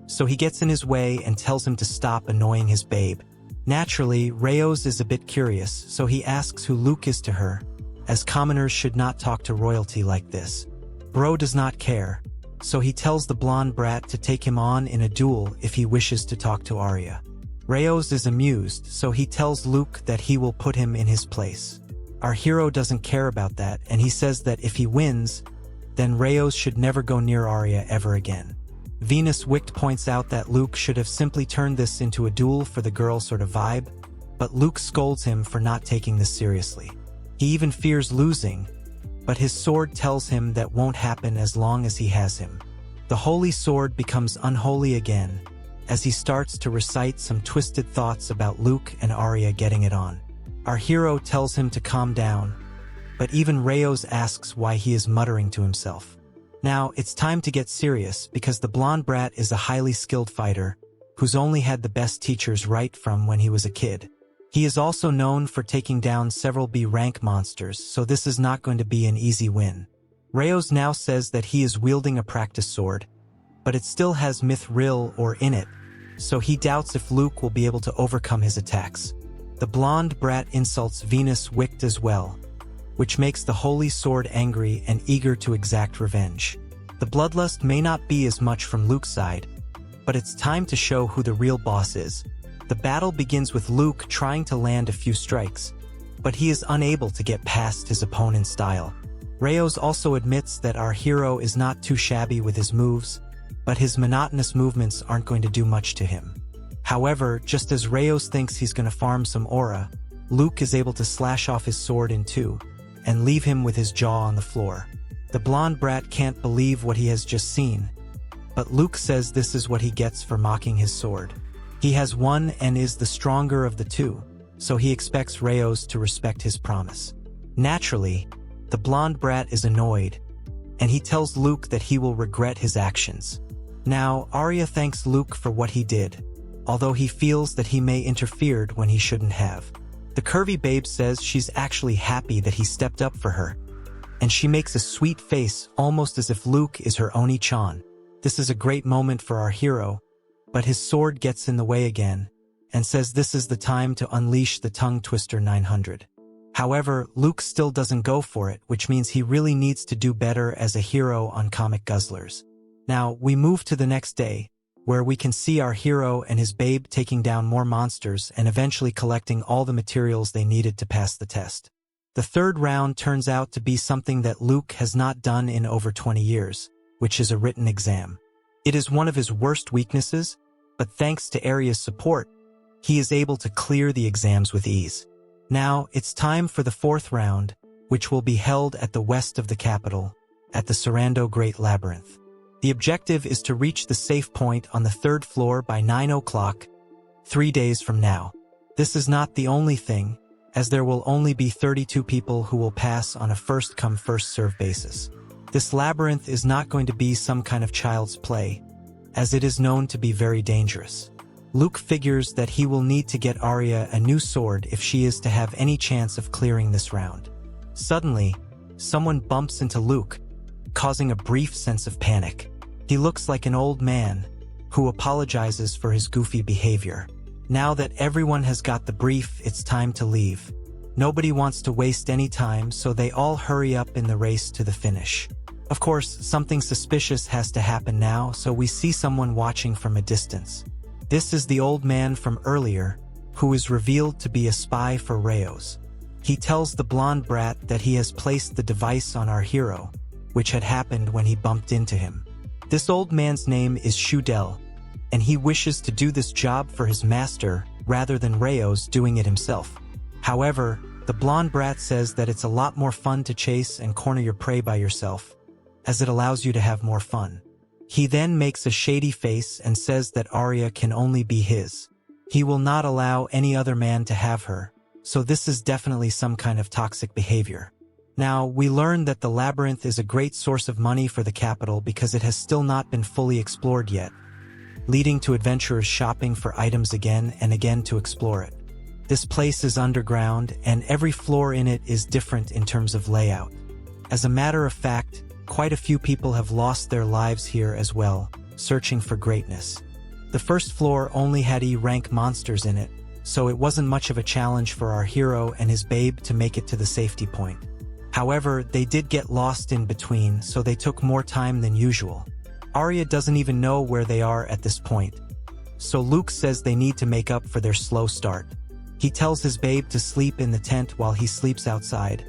so he gets in his way and tells him to stop annoying his babe. Naturally, Ryos is a bit curious, so he asks who Luke is to her, as commoners should not talk to royalty like this. Bro does not care, so he tells the blonde brat to take him on in a duel if he wishes to talk to Arya. Ryos is amused, so he tells Luke that he will put him in his place. Our hero doesn't care about that, and he says that if he wins, then Ryos should never go near Arya ever again. Venus Wicht points out that Luke should have simply turned this into a duel for the girl sort of vibe, but Luke scolds him for not taking this seriously. He even fears losing, but his sword tells him that won't happen as long as he has him. The holy sword becomes unholy again, as he starts to recite some twisted thoughts about Luke and Arya getting it on. Our hero tells him to calm down, but even Ryos asks why he is muttering to himself. Now, it's time to get serious because the blonde brat is a highly skilled fighter, who's only had the best teachers right from when he was a kid. He is also known for taking down several B-rank monsters, so this is not going to be an easy win. Ryos now says that he is wielding a practice sword, but it still has mithril ore in it, so he doubts if Luke will be able to overcome his attacks. The blonde brat insults Venus Isekai'd as well, which makes the holy sword angry and eager to exact revenge. The bloodlust may not be as much from Luke's side, but it's time to show who the real boss is. The battle begins with Luke trying to land a few strikes, but he is unable to get past his opponent's style. Ryos also admits that our hero is not too shabby with his moves, but his monotonous movements aren't going to do much to him. However, just as Ryos thinks he's going to farm some aura, Luke is able to slash off his sword in two and leave him with his jaw on the floor. The blonde brat can't believe what he has just seen, but Luke says this is what he gets for mocking his sword. He has won and is the stronger of the two, so he expects Ryos to respect his promise. Naturally, the blonde brat is annoyed, and he tells Luke that he will regret his actions. Now, Arya thanks Luke for what he did, although he feels that he may interfered when he shouldn't have. The curvy babe says she's actually happy that he stepped up for her, and she makes a sweet face almost as if Luke is her Oni-chan. This is a great moment for our hero, but his sword gets in the way again, and says this is the time to unleash the tongue twister 900. However, Luke still doesn't go for it, which means he really needs to do better as a hero on Comic Guzzlers. Now, we move to the next day, where we can see our hero and his babe taking down more monsters and eventually collecting all the materials they needed to pass the test. The third round turns out to be something that Luke has not done in over 20 years, which is a written exam. It is one of his worst weaknesses, but thanks to ARIA'S support, he is able to clear the exams with ease. Now, it's time for the fourth round, which will be held at the west of the capital, at the Sarando Great Labyrinth. The objective is to reach the safe point on the third floor by 9 o'clock, 3 days from now. This is not the only thing, as there will only be 32 people who will pass on a first-come first-served basis. This labyrinth is not going to be some kind of child's play, as it is known to be very dangerous. Luke figures that he will need to get Arya a new sword if she is to have any chance of clearing this round. Suddenly, someone bumps into Luke, causing a brief sense of panic. He looks like an old man, who apologizes for his goofy behavior. Now that everyone has got the brief, it's time to leave. Nobody wants to waste any time, so they all hurry up in the race to the finish. Of course, something suspicious has to happen now, so we see someone watching from a distance. This is the old man from earlier, who is revealed to be a spy for Ryos. He tells the blonde brat that he has placed the device on our hero, which had happened when he bumped into him. This old man's name is Shudel, and he wishes to do this job for his master rather than Ryos doing it himself. However, the blonde brat says that it's a lot more fun to chase and corner your prey by yourself, as it allows you to have more fun. He then makes a shady face and says that Arya can only be his. He will not allow any other man to have her, so this is definitely some kind of toxic behavior. Now, we learn that the labyrinth is a great source of money for the capital because it has still not been fully explored yet, leading to adventurers shopping for items again and again to explore it. This place is underground, and every floor in it is different in terms of layout. As a matter of fact, quite a few people have lost their lives here as well, searching for greatness. The first floor only had E-rank monsters in it, so it wasn't much of a challenge for our hero and his babe to make it to the safety point. However, they did get lost in between, so they took more time than usual. Arya doesn't even know where they are at this point, so Luke says they need to make up for their slow start. He tells his babe to sleep in the tent while he sleeps outside,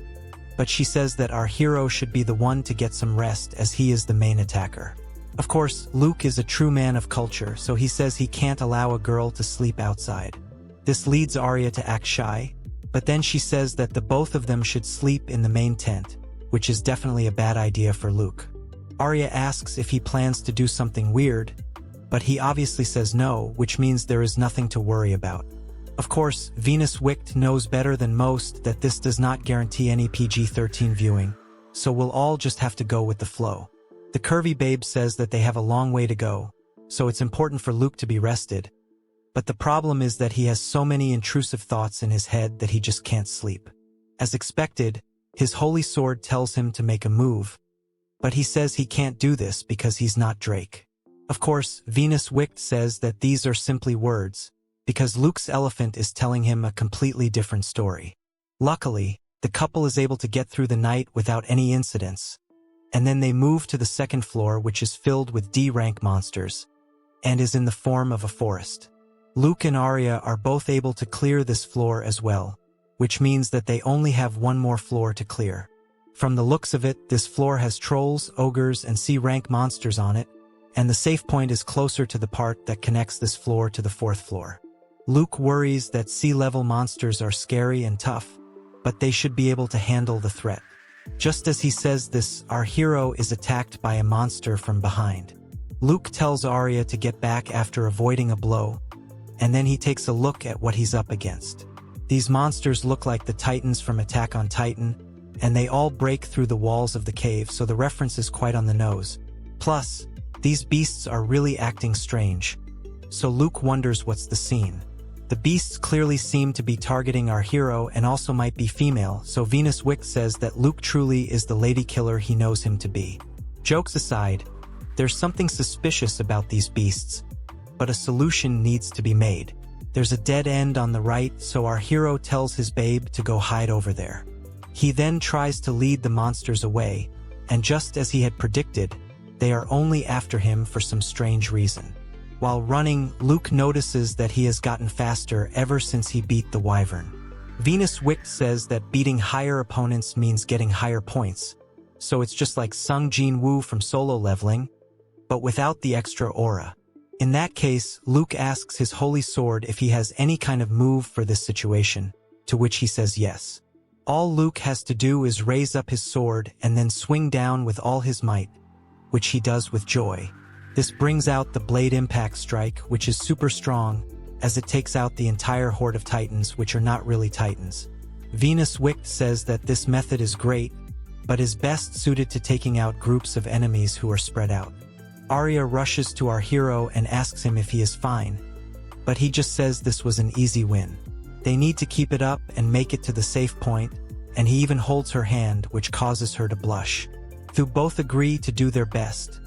but she says that our hero should be the one to get some rest as he is the main attacker. Of course, Luke is a true man of culture, so he says he can't allow a girl to sleep outside. This leads Arya to act shy, but then she says that the both of them should sleep in the main tent, which is definitely a bad idea for Luke. Arya asks if he plans to do something weird, but he obviously says no, which means there is nothing to worry about. Of course, Venus Isekai'd knows better than most that this does not guarantee any PG-13 viewing, so we'll all just have to go with the flow. The curvy babe says that they have a long way to go, so it's important for Luke to be rested, But the problem is that he has so many intrusive thoughts in his head that he just can't sleep. As expected, his holy sword tells him to make a move, but he says he can't do this because he's not Drake. Of course, Venus Wicked says that these are simply words, because Luke's elephant is telling him a completely different story. Luckily, the couple is able to get through the night without any incidents, and then they move to the second floor, which is filled with D-rank monsters, and is in the form of a forest. Luke and Aria are both able to clear this floor as well, which means that they only have one more floor to clear. From the looks of it, this floor has trolls, ogres, and C-rank monsters on it, and the safe point is closer to the part that connects this floor to the fourth floor. Luke worries that sea-level monsters are scary and tough, but they should be able to handle the threat. Just as he says this, our hero is attacked by a monster from behind. Luke tells Aria to get back after avoiding a blow, and then he takes a look at what he's up against. These monsters look like the Titans from Attack on Titan, and they all break through the walls of the cave, so the reference is quite on the nose. Plus, these beasts are really acting strange, so Luke wonders what's the scene. The beasts clearly seem to be targeting our hero and also might be female, so Venus Wick says that Luke truly is the lady killer he knows him to be. Jokes aside, there's something suspicious about these beasts, but a solution needs to be made. There's a dead end on the right, so our hero tells his babe to go hide over there. He then tries to lead the monsters away, and just as he had predicted, they are only after him for some strange reason. While running, Luke notices that he has gotten faster ever since he beat the wyvern. Venus Wicked says that beating higher opponents means getting higher points, so it's just like Sung Jin Woo from solo leveling, but without the extra aura. In that case, Luke asks his holy sword if he has any kind of move for this situation, to which he says yes. All Luke has to do is raise up his sword and then swing down with all his might, which he does with joy. This brings out the Blade Impact Strike, which is super strong, as it takes out the entire horde of Titans, which are not really Titans. Venus Wicked says that this method is great, but is best suited to taking out groups of enemies who are spread out. Aria rushes to our hero and asks him if he is fine, but he just says this was an easy win. They need to keep it up and make it to the safe point, and he even holds her hand, which causes her to blush. They both agree to do their best,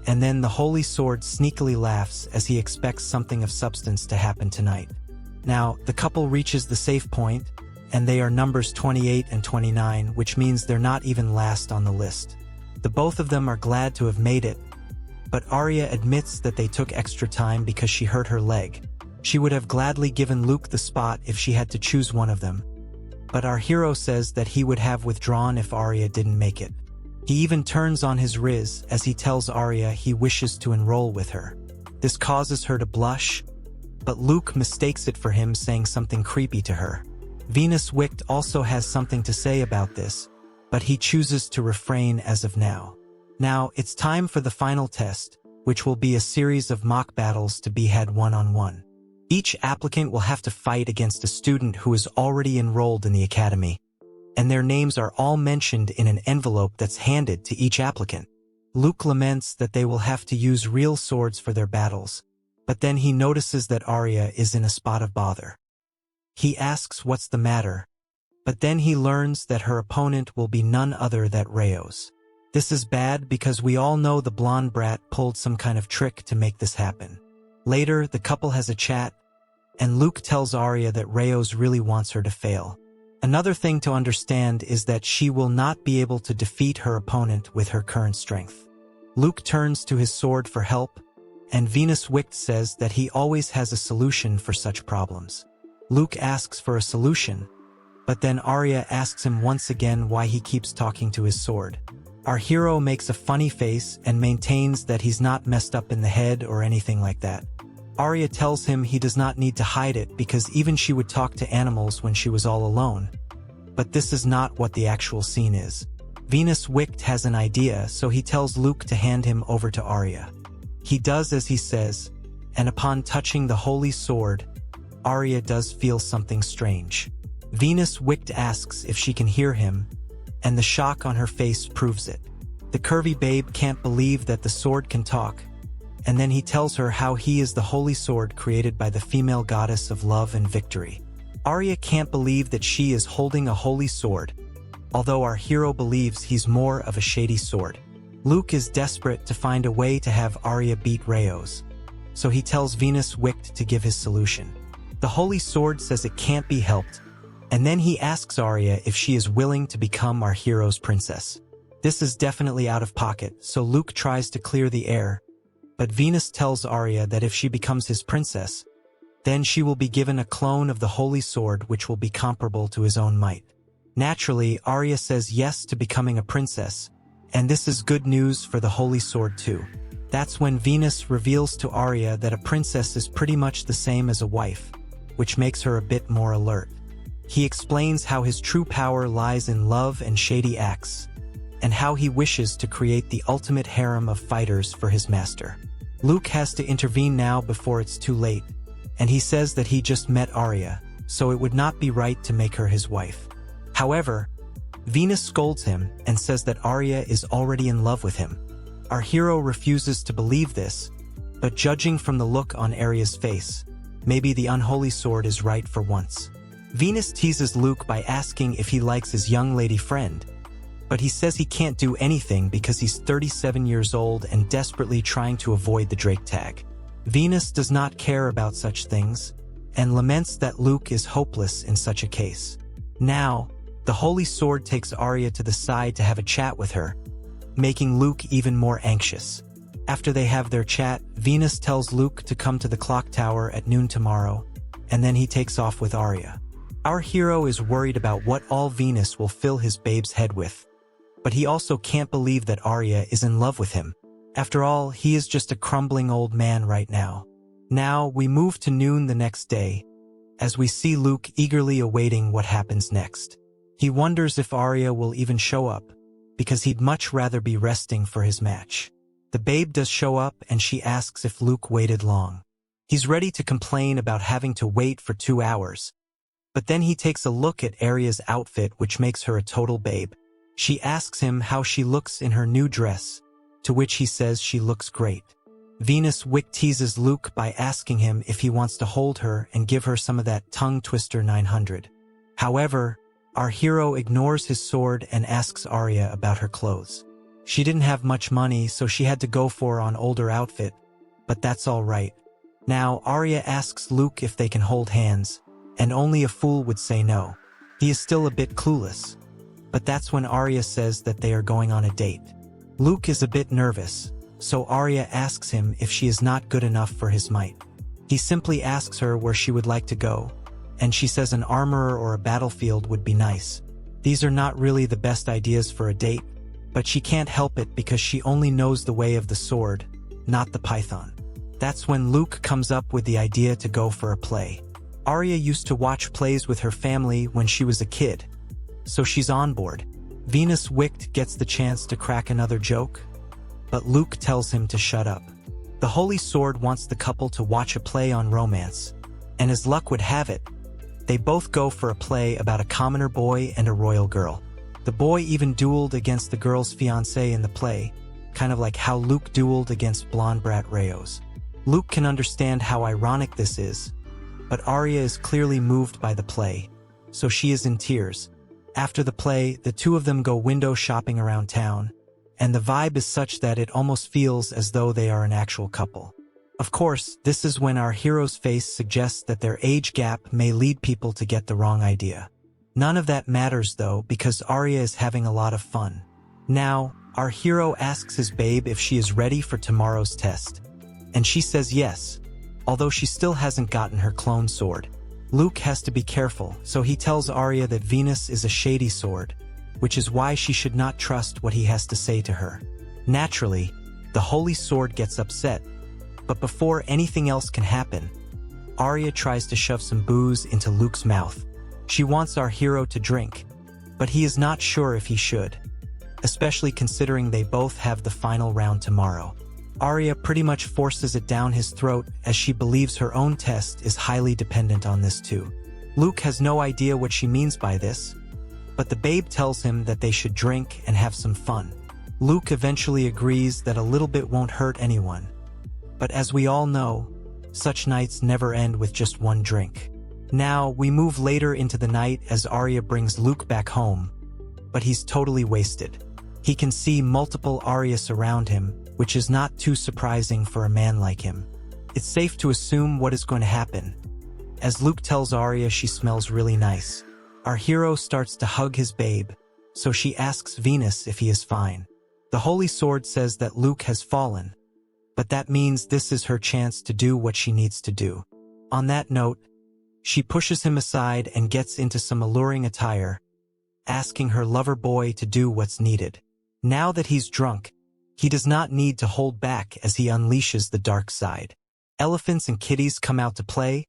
and then the holy sword sneakily laughs as he expects something of substance to happen tonight. Now, the couple reaches the safe point, and they are numbers 28 and 29, which means they're not even last on the list. The both of them are glad to have made it, but Aria admits that they took extra time because she hurt her leg. She would have gladly given Luke the spot if she had to choose one of them, but our hero says that he would have withdrawn if Aria didn't make it. He even turns on his Rizz as he tells Aria he wishes to enroll with her. This causes her to blush, but Luke mistakes it for him saying something creepy to her. Venus Wicked also has something to say about this, but he chooses to refrain as of now. Now, it's time for the final test, which will be a series of mock battles to be had one-on-one. Each applicant will have to fight against a student who is already enrolled in the academy, and their names are all mentioned in an envelope that's handed to each applicant. Luke laments that they will have to use real swords for their battles, but then he notices that Aria is in a spot of bother. He asks what's the matter, but then he learns that her opponent will be none other than Ryos. This is bad because we all know the blonde brat pulled some kind of trick to make this happen. Later, the couple has a chat, and Luke tells Aria that Ryos really wants her to fail. Another thing to understand is that she will not be able to defeat her opponent with her current strength. Luke turns to his sword for help, and Venus Wicked says that he always has a solution for such problems. Luke asks for a solution, but then Aria asks him once again why he keeps talking to his sword. Our hero makes a funny face and maintains that he's not messed up in the head or anything like that. Aria tells him he does not need to hide it because even she would talk to animals when she was all alone. But this is not what the actual scene is. Venus Wicked has an idea, so he tells Luke to hand him over to Aria. He does as he says, and upon touching the holy sword, Aria does feel something strange. Venus Wicked asks if she can hear him, and the shock on her face proves it. The curvy babe can't believe that the sword can talk, and then he tells her how he is the holy sword created by the female goddess of love and victory. Aria can't believe that she is holding a holy sword, although our hero believes he's more of a shady sword. Luke is desperate to find a way to have Aria beat Ryos, so he tells Venus Wicked to give his solution. The holy sword says it can't be helped, and then he asks Aria if she is willing to become our hero's princess. This is definitely out of pocket, so Luke tries to clear the air, but Venus tells Aria that if she becomes his princess, then she will be given a clone of the holy sword which will be comparable to his own might. Naturally, Aria says yes to becoming a princess, and this is good news for the holy sword too. That's when Venus reveals to Aria that a princess is pretty much the same as a wife, which makes her a bit more alert. He explains how his true power lies in love and shady acts, and how he wishes to create the ultimate harem of fighters for his master. Luke has to intervene now before it's too late, and he says that he just met Aria, so it would not be right to make her his wife. However, Venus scolds him and says that Aria is already in love with him. Our hero refuses to believe this, but judging from the look on Aria's face, maybe the unholy sword is right for once. Venus teases Luke by asking if he likes his young lady friend, but he says he can't do anything because he's 37 years old and desperately trying to avoid the Drake tag. Venus does not care about such things, and laments that Luke is hopeless in such a case. Now, the holy sword takes Aria to the side to have a chat with her, making Luke even more anxious. After they have their chat, Venus tells Luke to come to the clock tower at noon tomorrow, and then he takes off with Aria. Our hero is worried about what all Venus will fill his babe's head with, but he also can't believe that Aria is in love with him. After all, he is just a crumbling old man right now. Now, we move to noon the next day, as we see Luke eagerly awaiting what happens next. He wonders if Aria will even show up, because he'd much rather be resting for his match. The babe does show up and she asks if Luke waited long. He's ready to complain about having to wait for 2 hours, but then he takes a look at ARIA'S outfit, which makes her a total babe. She asks him how she looks in her new dress, to which he says she looks great. Venus Wick teases Luke by asking him if he wants to hold her and give her some of that tongue twister 900. However, our hero ignores his sword and asks Aria about her clothes. She didn't have much money, so she had to go for an older outfit, but that's all right. Now, Aria asks Luke if they can hold hands, and only a fool would say no. He is still a bit clueless, but that's when Aria says that they are going on a date. Luke is a bit nervous, so Aria asks him if she is not good enough for his might. He simply asks her where she would like to go, and she says an armorer or a battlefield would be nice. These are not really the best ideas for a date, but she can't help it because she only knows the way of the sword, not the python. That's when Luke comes up with the idea to go for a play. Aria used to watch plays with her family when she was a kid, so she's on board. Venus Wicked gets the chance to crack another joke, but Luke tells him to shut up. The Holy Sword wants the couple to watch a play on romance, and as luck would have it, they both go for a play about a commoner boy and a royal girl. The boy even dueled against the girl's fiancé in the play, kind of like how Luke dueled against blonde brat Ryos. Luke can understand how ironic this is, but Aria is clearly moved by the play, so she is in tears. After the play, the two of them go window shopping around town, and the vibe is such that it almost feels as though they are an actual couple. Of course, this is when our hero's face suggests that their age gap may lead people to get the wrong idea. None of that matters though, because Aria is having a lot of fun. Now, our hero asks his babe if she is ready for tomorrow's test, and she says yes, although she still hasn't gotten her clone sword. Luke has to be careful, so he tells Aria that Venus is a shady sword, which is why she should not trust what he has to say to her. Naturally, the Holy Sword gets upset, but before anything else can happen, Aria tries to shove some booze into Luke's mouth. She wants our hero to drink, but he is not sure if he should, especially considering they both have the final round tomorrow. Aria pretty much forces it down his throat as she believes her own test is highly dependent on this too. Luke has no idea what she means by this, but the babe tells him that they should drink and have some fun. Luke eventually agrees that a little bit won't hurt anyone, But as we all know, such nights never end with just one drink. Now, we move later into the night as Arya brings Luke back home, but he's totally wasted. He can see multiple ARIA'S around him, which is not too surprising for a man like him. It's safe to assume what is going to happen. As Luke tells Arya she smells really nice, our hero starts to hug his babe, so she asks Venus if he is fine. The Holy Sword says that Luke has fallen, but that means this is her chance to do what she needs to do. On that note, she pushes him aside and gets into some alluring attire, asking her lover boy to do what's needed. Now that he's drunk, he does not need to hold back as he unleashes the dark side. Elephants and kitties come out to play,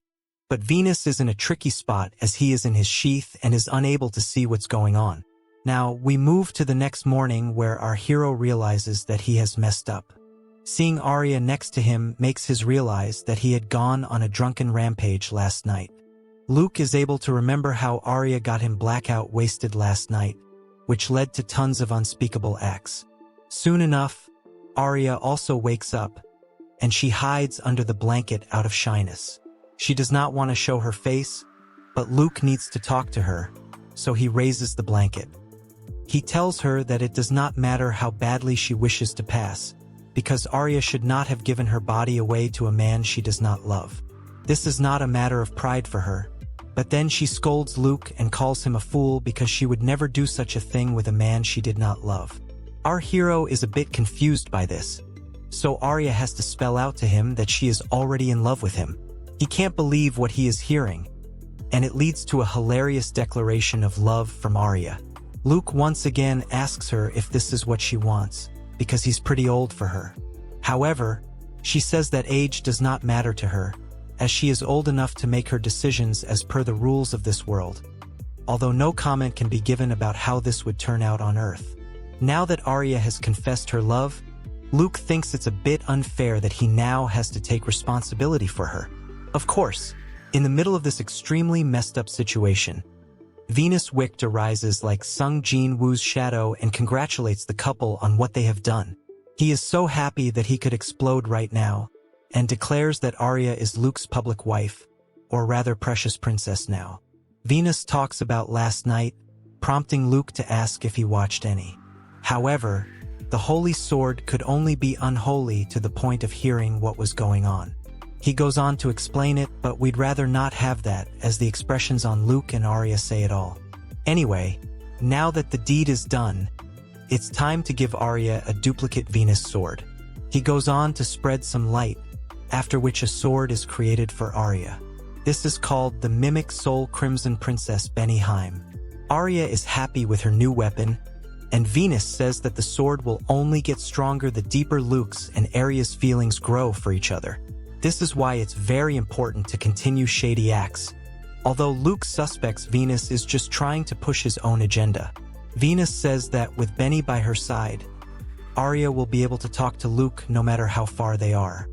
but Venus is in a tricky spot as he is in his sheath and is unable to see what's going on. Now, we move to the next morning where our hero realizes that he has messed up. Seeing Arya next to him makes him realize that he had gone on a drunken rampage last night. Luke is able to remember how Arya got him blackout wasted last night, which led to tons of unspeakable acts. Soon enough, Arya also wakes up, and she hides under the blanket out of shyness. She does not want to show her face, but Luke needs to talk to her, so he raises the blanket. He tells her that it does not matter how badly she wishes to pass, because Arya should not have given her body away to a man she does not love. This is not a matter of pride for her, but then she scolds Luke and calls him a fool because she would never do such a thing with a man she did not love. Our hero is a bit confused by this, so Arya has to spell out to him that she is already in love with him. He can't believe what he is hearing, and it leads to a hilarious declaration of love from Arya. Luke once again asks her if this is what she wants, because he's pretty old for her. However, she says that age does not matter to her, as she is old enough to make her decisions as per the rules of this world, although no comment can be given about how this would turn out on Earth. Now that Arya has confessed her love, Luke thinks it's a bit unfair that he now has to take responsibility for her. Of course, in the middle of this extremely messed up situation, Venus Wicked arises like Sung Jin Woo's shadow and congratulates the couple on what they have done. He is so happy that he could explode right now, and declares that Arya is Luke's public wife, or rather precious princess now. Venus talks about last night, prompting Luke to ask if he watched any. However, the Holy Sword could only be unholy to the point of hearing what was going on. He goes on to explain it, but we'd rather not have that, as the expressions on Luke and Arya say it all. Anyway, now that the deed is done, it's time to give Arya a duplicate Venus sword. He goes on to spread some light, after which a sword is created for Arya. This is called the Mimic Soul Crimson Princess Benihime. Arya is happy with her new weapon, and Venus says that the sword will only get stronger the deeper Luke's and Arya's feelings grow for each other. This is why it's very important to continue shady acts. Although Luke suspects Venus is just trying to push his own agenda, Venus says that with Benny by her side, Arya will be able to talk to Luke no matter how far they are.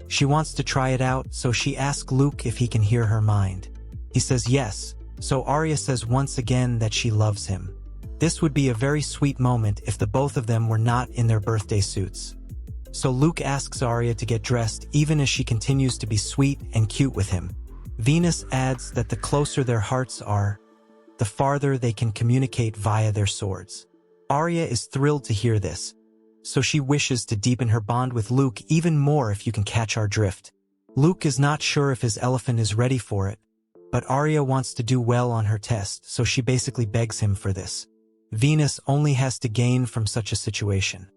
She wants to try it out, so she asks Luke if he can hear her mind. He says yes, so Arya says once again that she loves him. This would be a very sweet moment if the both of them were not in their birthday suits. So Luke asks Arya to get dressed even as she continues to be sweet and cute with him. Venus adds that the closer their hearts are, the farther they can communicate via their swords. Arya is thrilled to hear this, so she wishes to deepen her bond with Luke even more, if you can catch our drift. Luke is not sure if his elephant is ready for it, but Arya wants to do well on her test, so she basically begs him for this. Venus only has to gain from such a situation.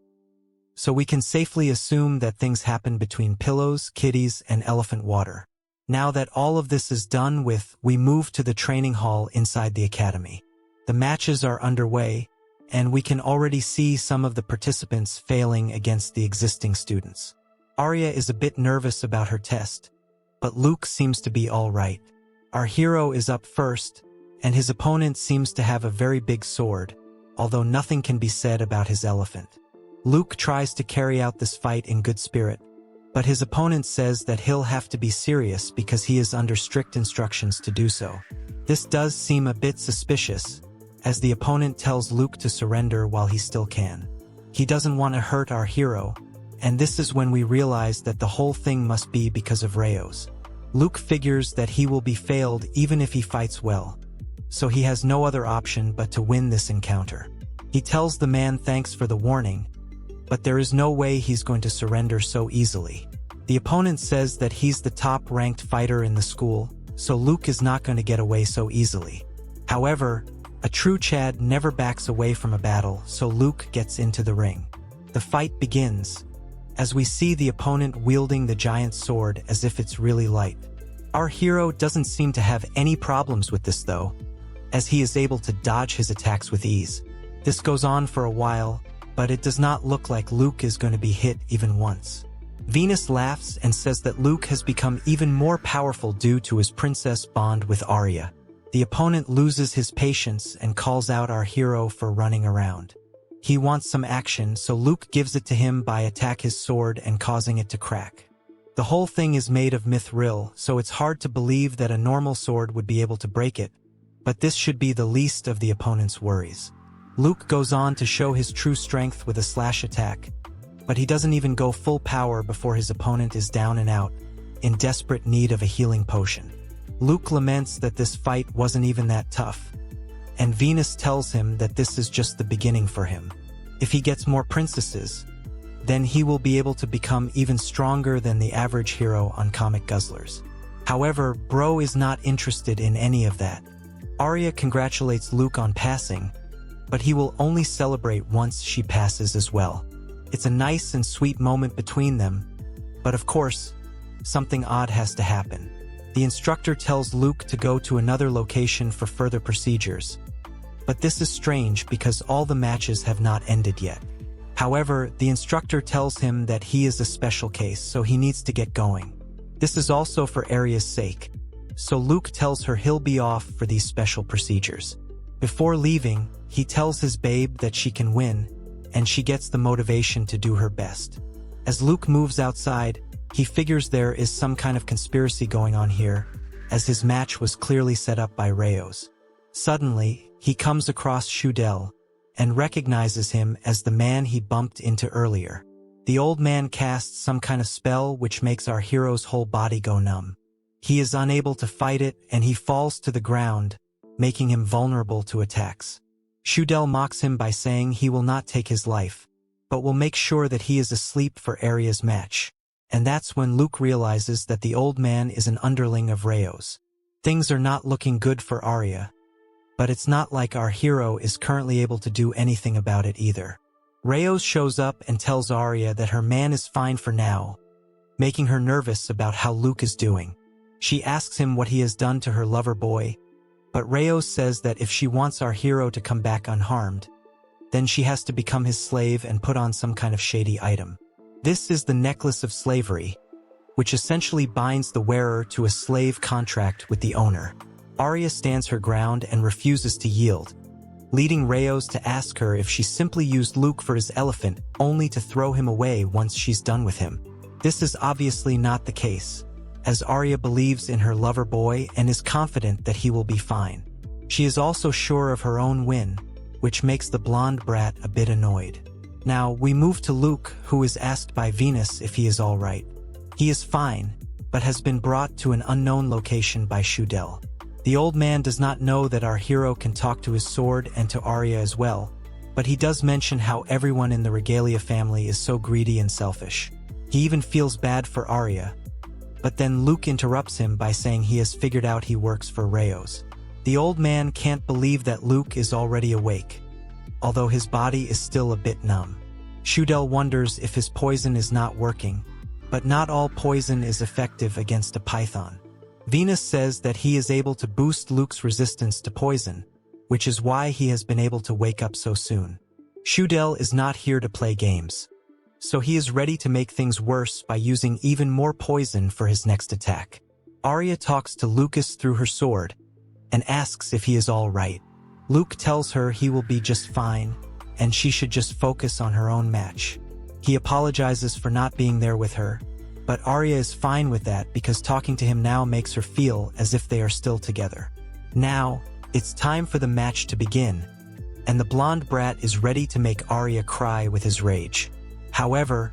So we can safely assume that things happen between pillows, kitties, and elephant water. Now that all of this is done with, we move to the training hall inside the academy. The matches are underway, and we can already see some of the participants failing against the existing students. Arya is a bit nervous about her test, but Luke seems to be all right. Our hero is up first, and his opponent seems to have a very big sword, although nothing can be said about his elephant. Luke tries to carry out this fight in good spirit, but his opponent says that he'll have to be serious because he is under strict instructions to do so. This does seem a bit suspicious, as the opponent tells Luke to surrender while he still can. He doesn't want to hurt our hero, and this is when we realize that the whole thing must be because of Ryos. Luke figures that he will be failed even if he fights well, so he has no other option but to win this encounter. He tells the man thanks for the warning, but there is no way he's going to surrender so easily. The opponent says that he's the top-ranked fighter in the school, so Luke is not going to get away so easily. However, a true Chad never backs away from a battle, so Luke gets into the ring. The fight begins, as we see the opponent wielding the giant sword as if it's really light. Our hero doesn't seem to have any problems with this though, as he is able to dodge his attacks with ease. This goes on for a while, but it does not look like Luke is going to be hit even once. Venus laughs and says that Luke has become even more powerful due to his princess bond with Arya. The opponent loses his patience and calls out our hero for running around. He wants some action, so Luke gives it to him by attacking his sword and causing it to crack. The whole thing is made of mithril, so it's hard to believe that a normal sword would be able to break it, but this should be the least of the opponent's worries. Luke goes on to show his true strength with a slash attack, but he doesn't even go full power before his opponent is down and out, in desperate need of a healing potion. Luke laments that this fight wasn't even that tough, and Venus tells him that this is just the beginning for him. If he gets more princesses, then he will be able to become even stronger than the average hero on Comic Guzzlers. However, Bro is not interested in any of that. Arya congratulates Luke on passing, but he will only celebrate once she passes as well. It's a nice and sweet moment between them, but of course, something odd has to happen. The instructor tells Luke to go to another location for further procedures, but this is strange because all the matches have not ended yet. However, the instructor tells him that he is a special case, so he needs to get going. This is also for ARIA'S sake, so Luke tells her he'll be off for these special procedures. Before leaving, he tells his babe that she can win, and she gets the motivation to do her best. As Luke moves outside, he figures there is some kind of conspiracy going on here, as his match was clearly set up by Ryos. Suddenly, he comes across Shudel, and recognizes him as the man he bumped into earlier. The old man casts some kind of spell which makes our hero's whole body go numb. He is unable to fight it, and he falls to the ground, making him vulnerable to attacks. Shudel mocks him by saying he will not take his life, but will make sure that he is asleep for ARIA'S match. And that's when Luke realizes that the old man is an underling of Ryos. Things are not looking good for Arya, but it's not like our hero is currently able to do anything about it either. Ryos shows up and tells Arya that her man is fine for now, making her nervous about how Luke is doing. She asks him what he has done to her lover boy, but Ryos says that if she wants our hero to come back unharmed, then she has to become his slave and put on some kind of shady item. This is the necklace of slavery, which essentially binds the wearer to a slave contract with the owner. Arya stands her ground and refuses to yield, leading Ryos to ask her if she simply used Luke for his elephant only to throw him away once she's done with him. This is obviously not the case, as Arya believes in her lover boy and is confident that he will be fine. She is also sure of her own win, which makes the blonde brat a bit annoyed. Now, we move to Luke, who is asked by Venus if he is alright. He is fine, but has been brought to an unknown location by Shudel. The old man does not know that our hero can talk to his sword and to Arya as well, but he does mention how everyone in the Regalia family is so greedy and selfish. He even feels bad for Arya, but then Luke interrupts him by saying he has figured out he works for Ryos. The old man can't believe that Luke is already awake, although his body is still a bit numb. Shudel wonders if his poison is not working, but not all poison is effective against a python. Venus says that he is able to boost Luke's resistance to poison, which is why he has been able to wake up so soon. Shudel is not here to play games, so he is ready to make things worse by using even more poison for his next attack. Arya talks to Lucas through her sword, and asks if he is all right. Luke tells her he will be just fine, and she should just focus on her own match. He apologizes for not being there with her, but Arya is fine with that because talking to him now makes her feel as if they are still together. Now, it's time for the match to begin, and the blonde brat is ready to make Arya cry with his rage. However,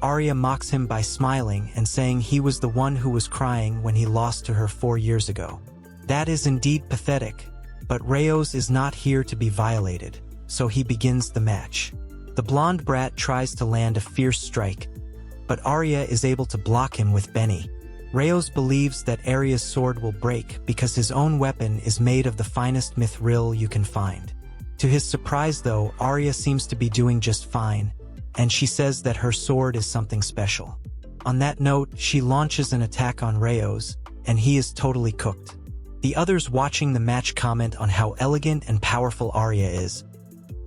Arya mocks him by smiling and saying he was the one who was crying when he lost to her 4 years ago. That is indeed pathetic, but Ryos is not here to be violated, so he begins the match. The blonde brat tries to land a fierce strike, but Arya is able to block him with Benny. Ryos believes that Arya's sword will break because his own weapon is made of the finest mithril you can find. To his surprise though, Arya seems to be doing just fine, and she says that her sword is something special. On that note, she launches an attack on Ryos, and he is totally cooked. The others watching the match comment on how elegant and powerful Arya is,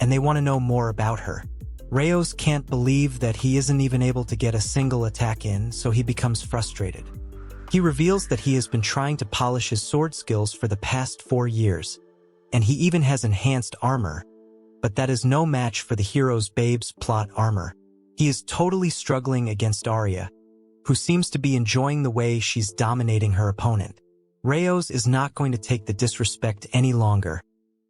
and they want to know more about her. Ryos can't believe that he isn't even able to get a single attack in, so he becomes frustrated. He reveals that he has been trying to polish his sword skills for the past 4 years, and he even has enhanced armor, but that is no match for the hero's babe's plot armor. He is totally struggling against Arya, who seems to be enjoying the way she's dominating her opponent. Ryos is not going to take the disrespect any longer,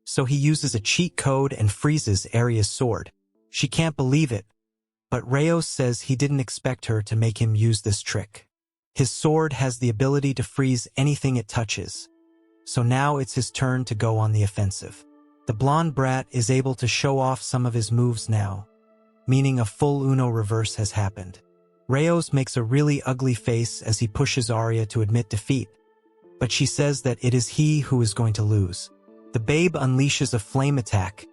so he uses a cheat code and freezes Arya's sword. She can't believe it, but Ryos says he didn't expect her to make him use this trick. His sword has the ability to freeze anything it touches, so now it's his turn to go on the offensive. The blonde brat is able to show off some of his moves now, meaning a full Uno reverse has happened. Ryos makes a really ugly face as he pushes Arya to admit defeat, but she says that it is he who is going to lose. The babe unleashes a flame attack,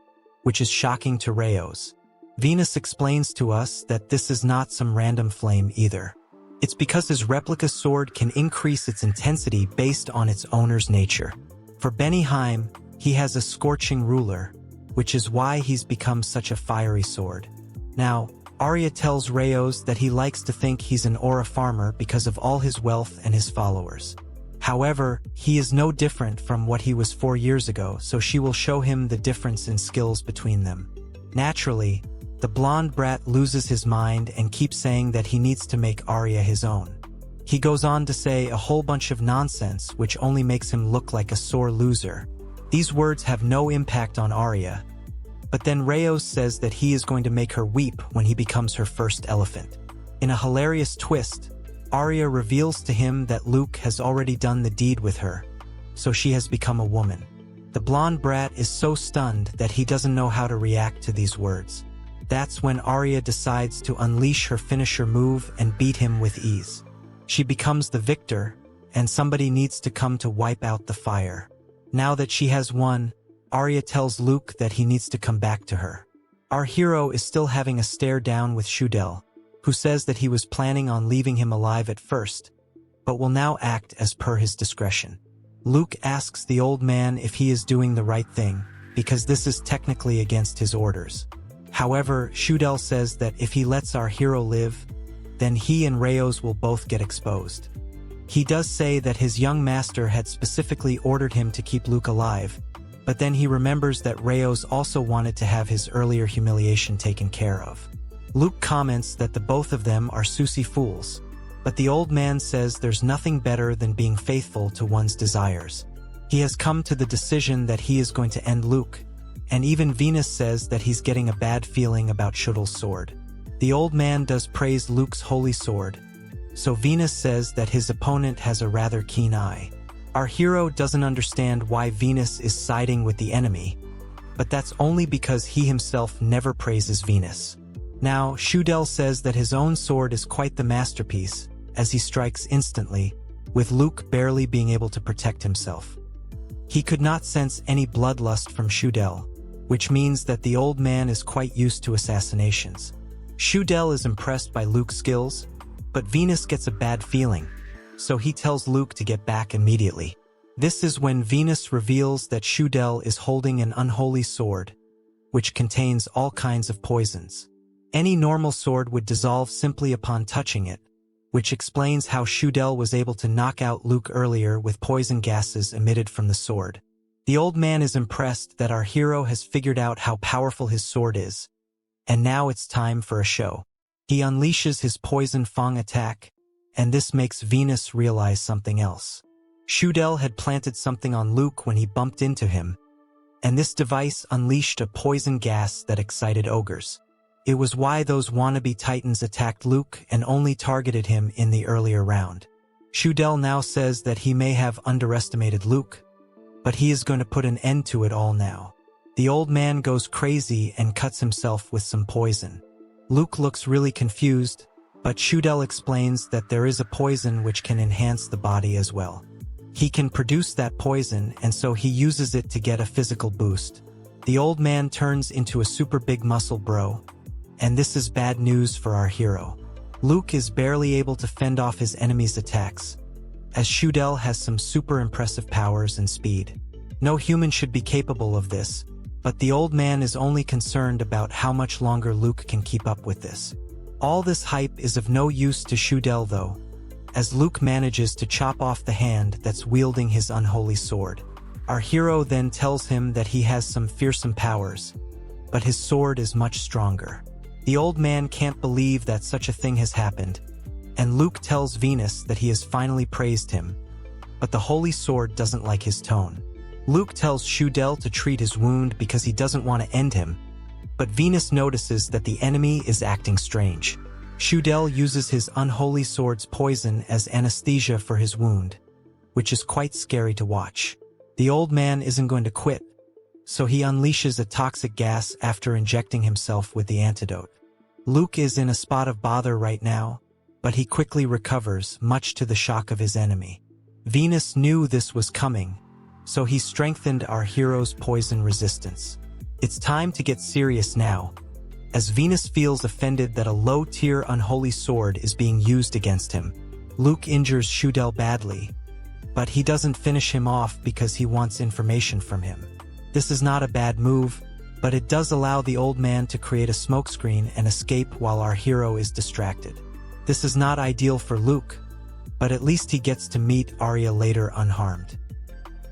which is shocking to Ryos. Venus explains to us that this is not some random flame either. It's because his replica sword can increase its intensity based on its owner's nature. For Benny Harem, he has a scorching ruler, which is why he's become such a fiery sword. Now, Arya tells Ryos that he likes to think he's an aura farmer because of all his wealth and his followers. However, he is no different from what he was 4 years ago, so she will show him the difference in skills between them. Naturally, the blonde brat loses his mind and keeps saying that he needs to make Arya his own. He goes on to say a whole bunch of nonsense which only makes him look like a sore loser. These words have no impact on Arya, but then Ryos says that he is going to make her weep when he becomes her first elephant. In a hilarious twist, Arya reveals to him that Luke has already done the deed with her, so she has become a woman. The blonde brat is so stunned that he doesn't know how to react to these words. That's when Arya decides to unleash her finisher move and beat him with ease. She becomes the victor, and somebody needs to come to wipe out the fire. Now that she has won, Arya tells Luke that he needs to come back to her. Our hero is still having a stare down with Duel, who says that he was planning on leaving him alive at first, but will now act as per his discretion. Luke asks the old man if he is doing the right thing, because this is technically against his orders. However, Duel says that if he lets our hero live, then he and Ryos will both get exposed. He does say that his young master had specifically ordered him to keep Luke alive, but then he remembers that Ryos also wanted to have his earlier humiliation taken care of. Luke comments that the both of them are Susie fools, but the old man says there's nothing better than being faithful to one's desires. He has come to the decision that he is going to end Luke, and even Venus says that he's getting a bad feeling about Duel's sword. The old man does praise Luke's holy sword, so Venus says that his opponent has a rather keen eye. Our hero doesn't understand why Venus is siding with the enemy, but that's only because he himself never praises Venus. Now, Duel says that his own sword is quite the masterpiece, as he strikes instantly, with Luke barely being able to protect himself. He could not sense any bloodlust from Duel, which means that the old man is quite used to assassinations. Duel is impressed by Luke's skills, but Venus gets a bad feeling, so he tells Luke to get back immediately. This is when Venus reveals that Duel is holding an unholy sword, which contains all kinds of poisons. Any normal sword would dissolve simply upon touching it, which explains how Duel was able to knock out Luke earlier with poison gases emitted from the sword. The old man is impressed that our hero has figured out how powerful his sword is, and now it's time for a show. He unleashes his poison fang attack, and this makes Venus realize something else. Duel had planted something on Luke when he bumped into him, and this device unleashed a poison gas that excited ogres. It was why those wannabe titans attacked Luke and only targeted him in the earlier round. Shudel now says that he may have underestimated Luke, but he is going to put an end to it all now. The old man goes crazy and cuts himself with some poison. Luke looks really confused, but Shudel explains that there is a poison which can enhance the body as well. He can produce that poison, and so he uses it to get a physical boost. The old man turns into a super big muscle bro, and this is bad news for our hero. Luke is barely able to fend off his enemies' attacks, as Shudel has some super impressive powers and speed. No human should be capable of this, but the old man is only concerned about how much longer Luke can keep up with this. All this hype is of no use to Shudel though, as Luke manages to chop off the hand that's wielding his unholy sword. Our hero then tells him that he has some fearsome powers, but his sword is much stronger. The old man can't believe that such a thing has happened, and Luke tells Venus that he has finally praised him, but the holy sword doesn't like his tone. Luke tells Shudel to treat his wound because he doesn't want to end him, but Venus notices that the enemy is acting strange. Shudel uses his unholy sword's poison as anesthesia for his wound, which is quite scary to watch. The old man isn't going to quit, so he unleashes a toxic gas after injecting himself with the antidote. Luke is in a spot of bother right now, but he quickly recovers, much to the shock of his enemy. Venus knew this was coming, so he strengthened our hero's poison resistance. It's time to get serious now, as Venus feels offended that a low-tier unholy sword is being used against him. Luke injures Shudel badly, but he doesn't finish him off because he wants information from him. This is not a bad move, but it does allow the old man to create a smokescreen and escape while our hero is distracted. This is not ideal for Luke, but at least he gets to meet Arya later unharmed.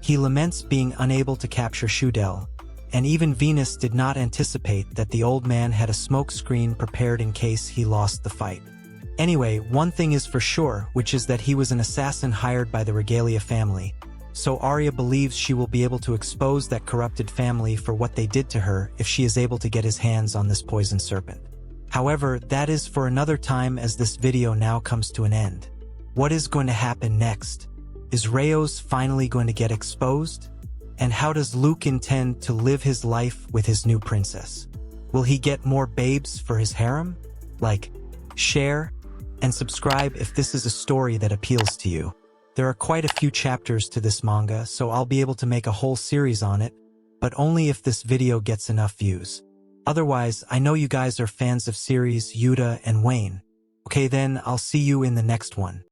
He laments being unable to capture Shudel, and even Venus did not anticipate that the old man had a smokescreen prepared in case he lost the fight. Anyway, one thing is for sure, which is that he was an assassin hired by the Regalia family, so Arya believes she will be able to expose that corrupted family for what they did to her if she is able to get his hands on this poison serpent. However, that is for another time, as this video now comes to an end. What is going to happen next? Is Ryos finally going to get exposed? And how does Luke intend to live his life with his new princess? Will he get more babes for his harem? Like, share, and subscribe if this is a story that appeals to you. There are quite a few chapters to this manga, so I'll be able to make a whole series on it, but only if this video gets enough views. Otherwise, I know you guys are fans of series Yuta and Wayne. Okay then, I'll see you in the next one.